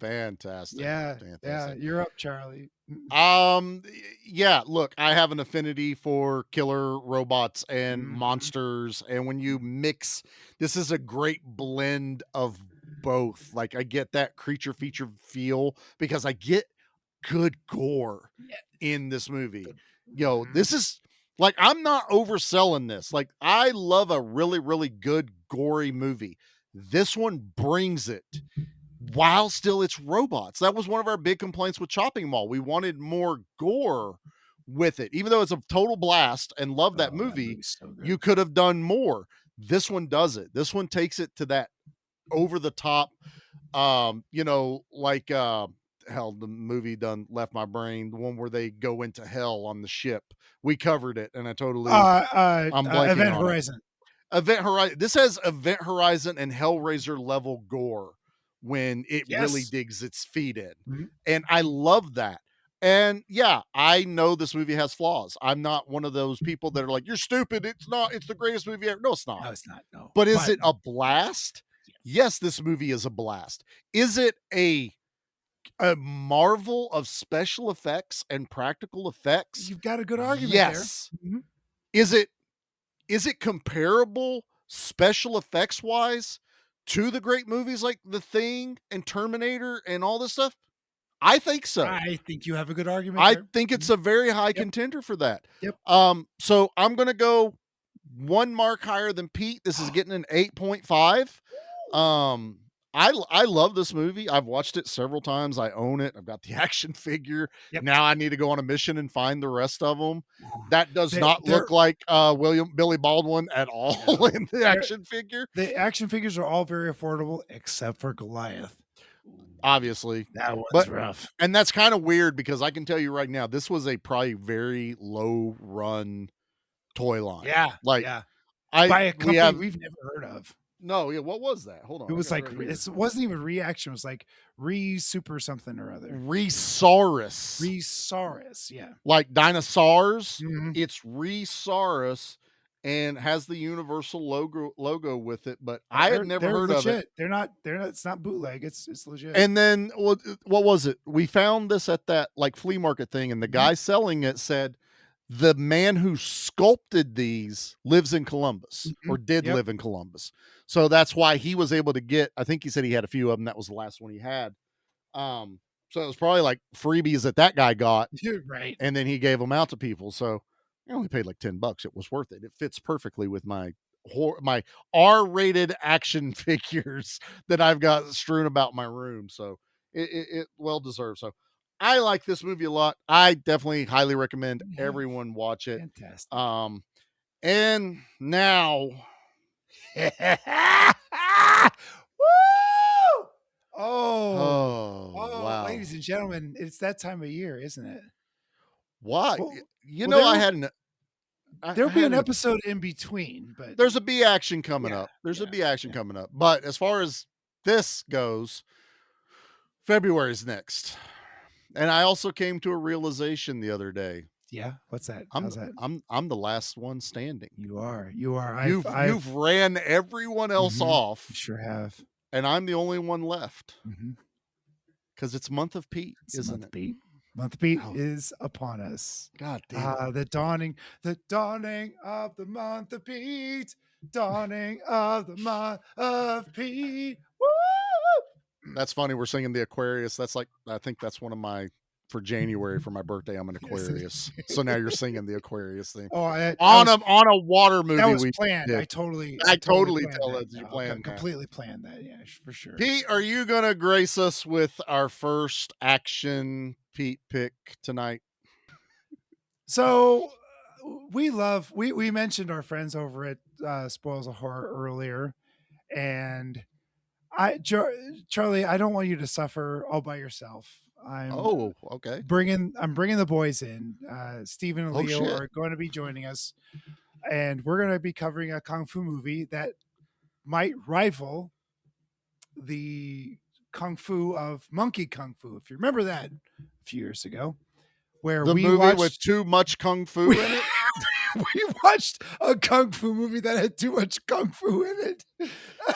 Fantastic. Yeah. Fantastic. Yeah. You're up, Charlie. Yeah, look, I have an affinity for killer robots and Mm-hmm. monsters. And when you mix, this is a great blend of both. Like I get that creature feature feel because I get good gore in this movie. Yo, this is like, I'm not overselling this. Like I love a really, really good gory movie. This one brings it while still it's robots. That was one of our big complaints with Chopping Mall. We wanted more gore with it. Even though it's a total blast and love that movie, you could have done more. This one does it. This one takes it to that over the top, like hell, the movie done left my brain, the one where they go into hell on the ship. We covered it and I totally I'm blanking Event on Horizon. Event Horizon. This has Event Horizon and Hellraiser level gore when it really digs its feet in. Mm-hmm. And I love that. And yeah, I know this movie has flaws. I'm not one of those people that are like, you're stupid. It's not, it's the greatest movie ever. No, it's not. No, it's not. No. But is it a blast? Yes, this movie is a blast. Is it a marvel of special effects and practical effects? You've got a good argument yes. there. Mm-hmm. Is it comparable special effects wise to the great movies like The Thing and Terminator and all this stuff? I think so. I think you have a good argument I there. think it's a very high contender for that. Yep. So I'm going to go one mark higher than Pete. This is getting an 8.5. I love this movie. I've watched it several times. I own it. I've got the action figure. Yep. Now I need to go on a mission and find the rest of them. That does not look like Billy Baldwin at all in the action figure. The action figures are all very affordable except for Goliath. Obviously. That one's rough. And that's kind of weird because I can tell you right now, this was a probably very low run toy line. Yeah. Like by a company we've never heard of. No, yeah. What was that? Hold on. It was like it wasn't even Reaction. It was like Super something or other. Resaurus. Yeah. Like dinosaurs. Mm-hmm. It's Resaurus and has the Universal logo with it. But I had never heard legit. of it. They're not. It's not bootleg. It's legit. And then what was it? We found this at that like flea market thing, and the guy selling it said, the man who sculpted these lives in Columbus or did live in Columbus. So that's why he was able to get, I think he said he had a few of them. That was the last one he had. So it was probably like freebies that guy got. Right. And then he gave them out to people. So I only paid like $10. It was worth it. It fits perfectly with my R-rated action figures that I've got strewn about my room. So it well deserved. So I like this movie a lot. I definitely highly recommend everyone watch it. Fantastic. And now Woo! Oh, wow. ladies and gentlemen, it's that time of year, isn't it? Why? Well, I had there'll be an episode in between, but there's a B action coming up. There's a B action coming up. But as far as this goes, February's next. And I also came to a realization the other day. Yeah, what's that? I'm How's that? I'm the last one standing. You are. You've ran everyone else off. You sure have. And I'm the only one left. Mm-hmm. Because it's month of Pete, isn't it? Pete. Month of Pete is upon us. God damn it. The dawning of the month of Pete. Dawning of the month of Pete. Woo! That's funny. We're singing the Aquarius. That's like, I think that's one of my, for January for my birthday, I'm an Aquarius. So now you're singing the Aquarius thing. Oh, on a water movie. That was planned. Did. I totally tell that you planned that. Completely planned that. Yeah, for sure. Pete, are you going to grace us with our first action Pete pick tonight? So we mentioned our friends over at Spoils of Horror earlier, and Charlie, I don't want you to suffer all by yourself. Okay. I'm bringing the boys in. Stephen and Leo are going to be joining us, and we're going to be covering a kung fu movie that might rival the kung fu of Monkey Kung Fu. If you remember that a few years ago, where the we movie watched, with too much kung fu in it. We watched a kung fu movie that had too much kung fu in it.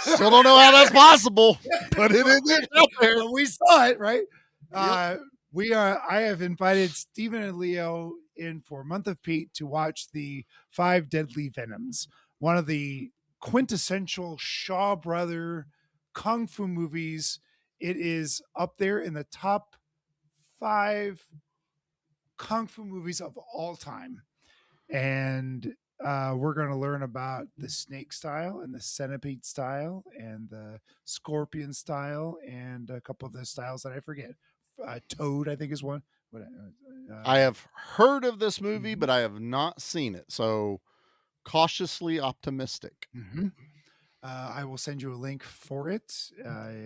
Still don't know how that's possible, but it is out there. We saw it, right? Yep. I have invited Stephen and Leo in for Month of Pete to watch the 5 Deadly Venoms, one of the quintessential Shaw Brother kung fu movies. It is up there in the top 5 kung fu movies of all time. And we're going to learn about the snake style and the centipede style and the scorpion style and a couple of the styles that I forget. Toad, I think, is one. I have heard of this movie, but I have not seen it. So cautiously optimistic. Mm-hmm. I will send you a link for it.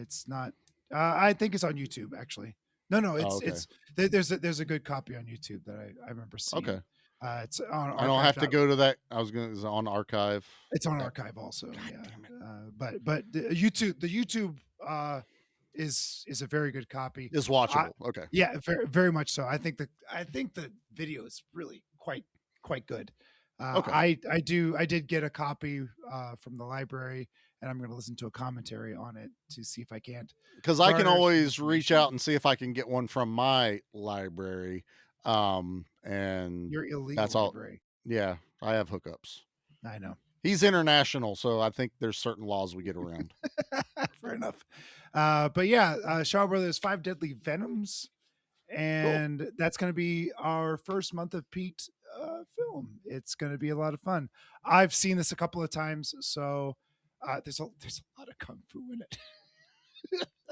It's not. I think it's on YouTube, actually. No. It's there's a good copy on YouTube that I remember seeing. Okay. It's on. I don't have to go to that. It's on Archive. It's on Archive also. God damn it. But the YouTube is a very good copy. Is watchable. Okay. Yeah, very, very much so. I think the video is really quite good. Okay. I did get a copy from the library, and I'm going to listen to a commentary on it to see if I can't. Because I can always reach out and see if I can get one from my library. And your illegal that's all. Library. Yeah, I have hookups. I know. He's international, so I think there's certain laws we get around. Fair enough. But yeah, Shaw Brothers 5 Deadly Venoms, and that's going to be our first Month of Pete film. It's going to be a lot of fun. I've seen this a couple of times, so there's a lot of kung fu in it.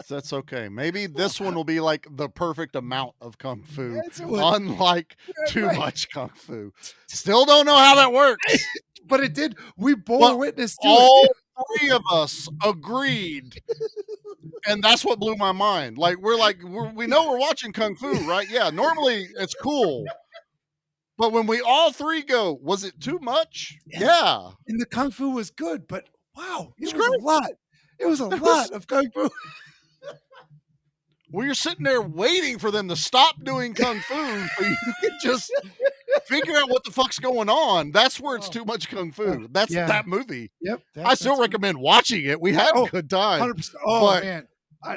That's okay. Maybe this one will be like the perfect amount of kung fu, unlike too much kung fu. Still don't know how that works. But it did. We bore witness to all it. 3 of us agreed. And that's what blew my mind. Like, we know we're watching kung fu, right? Yeah, normally it's cool. But when we all 3 go, was it too much? Yeah. And the kung fu was good, but wow, it was a lot. It was a lot of kung fu. Well, you're sitting there waiting for them to stop doing kung fu so you can just figure out what the fuck's going on. That's where it's too much kung fu. That's that movie. Yep. I still recommend watching it. We had a good time. 100%. Oh, man.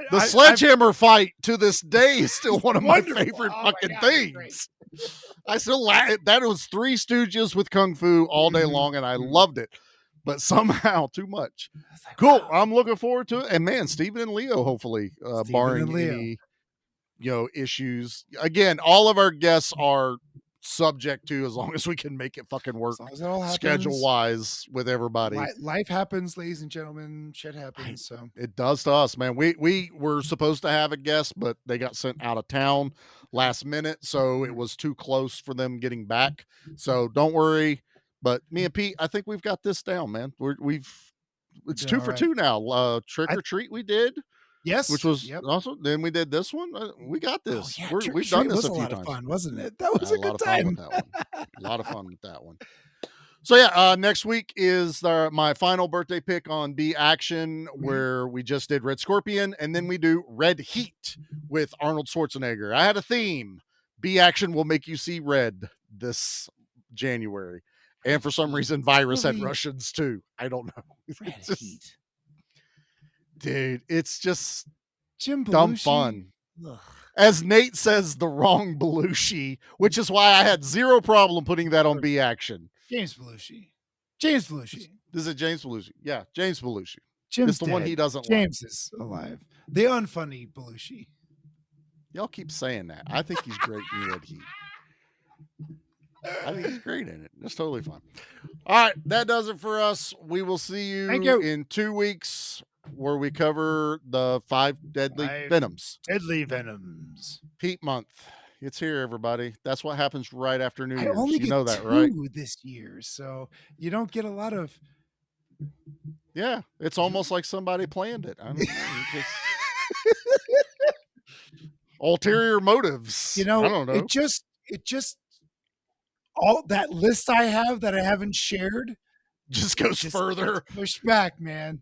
The sledgehammer fight to this day is still one of my favorite fucking things. I still that was 3 Stooges with kung fu all day long, and I loved it. But somehow too much. Cool. Wow. I'm looking forward to it. And man, Stephen and Leo, hopefully, barring any issues. Again, all of our guests are subject to, as long as we can make it fucking work schedule wise with everybody. Life happens, ladies and gentlemen. Shit happens. So it does to us, man. We were supposed to have a guest, but they got sent out of town last minute, so it was too close for them getting back. So don't worry. But me and Pete, I think we've got this down, man. It's 2 for 2 now. Trick or Treat we did. Yes. Which was awesome. Then we did this one. We got this. Yeah, we've done this a few lot times. Of fun, wasn't it? That was a good time. A lot of fun with that one. So yeah, next week is my final birthday pick on B Action, where we just did Red Scorpion, and then we do Red Heat with Arnold Schwarzenegger. I had a theme. B Action will make you see red. this January. And for some reason, Virus had Really? Russians too. I don't know. Red It's just- Heat. dude, it's just Jim dumb Belushi. fun. Ugh. As Nate says, the wrong Belushi, which is why I had zero problem putting that on B Action. James Belushi. James Belushi. Is it James Belushi? Yeah, James Belushi. Jim's it's the one dead. he doesn't James is alive. The unfunny Belushi. like. Y'all keep saying that. I think he's great in Red Heat. I think he's great in it. It's totally fine. All right, that does it for us. We will see Thank you. in 2 weeks where we cover the 5 deadly venoms. Deadly Venoms. Pete month. It's here, everybody. That's what happens right after New I Year's. only You get know that, 2 right? this year, so you don't get a lot of. Yeah, it's almost like somebody planned it. I don't know, just ulterior motives. You know, I don't know. it just all that list I have that I haven't shared just goes further. Push back, man.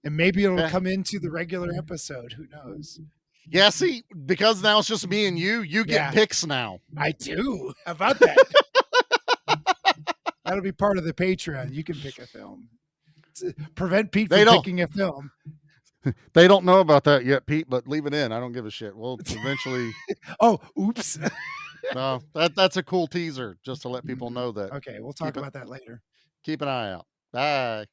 And maybe it'll Yeah. come into the regular episode. Who knows? Yeah, see, because now it's just me and you get Yeah. picks now. I do. How about that? That'll be part of the Patreon. You can pick a film. Prevent Pete They from don't. picking a film. They don't know about that yet, Pete, but leave it in. I don't give a shit. We'll eventually. Oh, oops. No, that's a cool teaser just to let people know that. Okay, we'll talk about that later. Keep an eye out. Bye.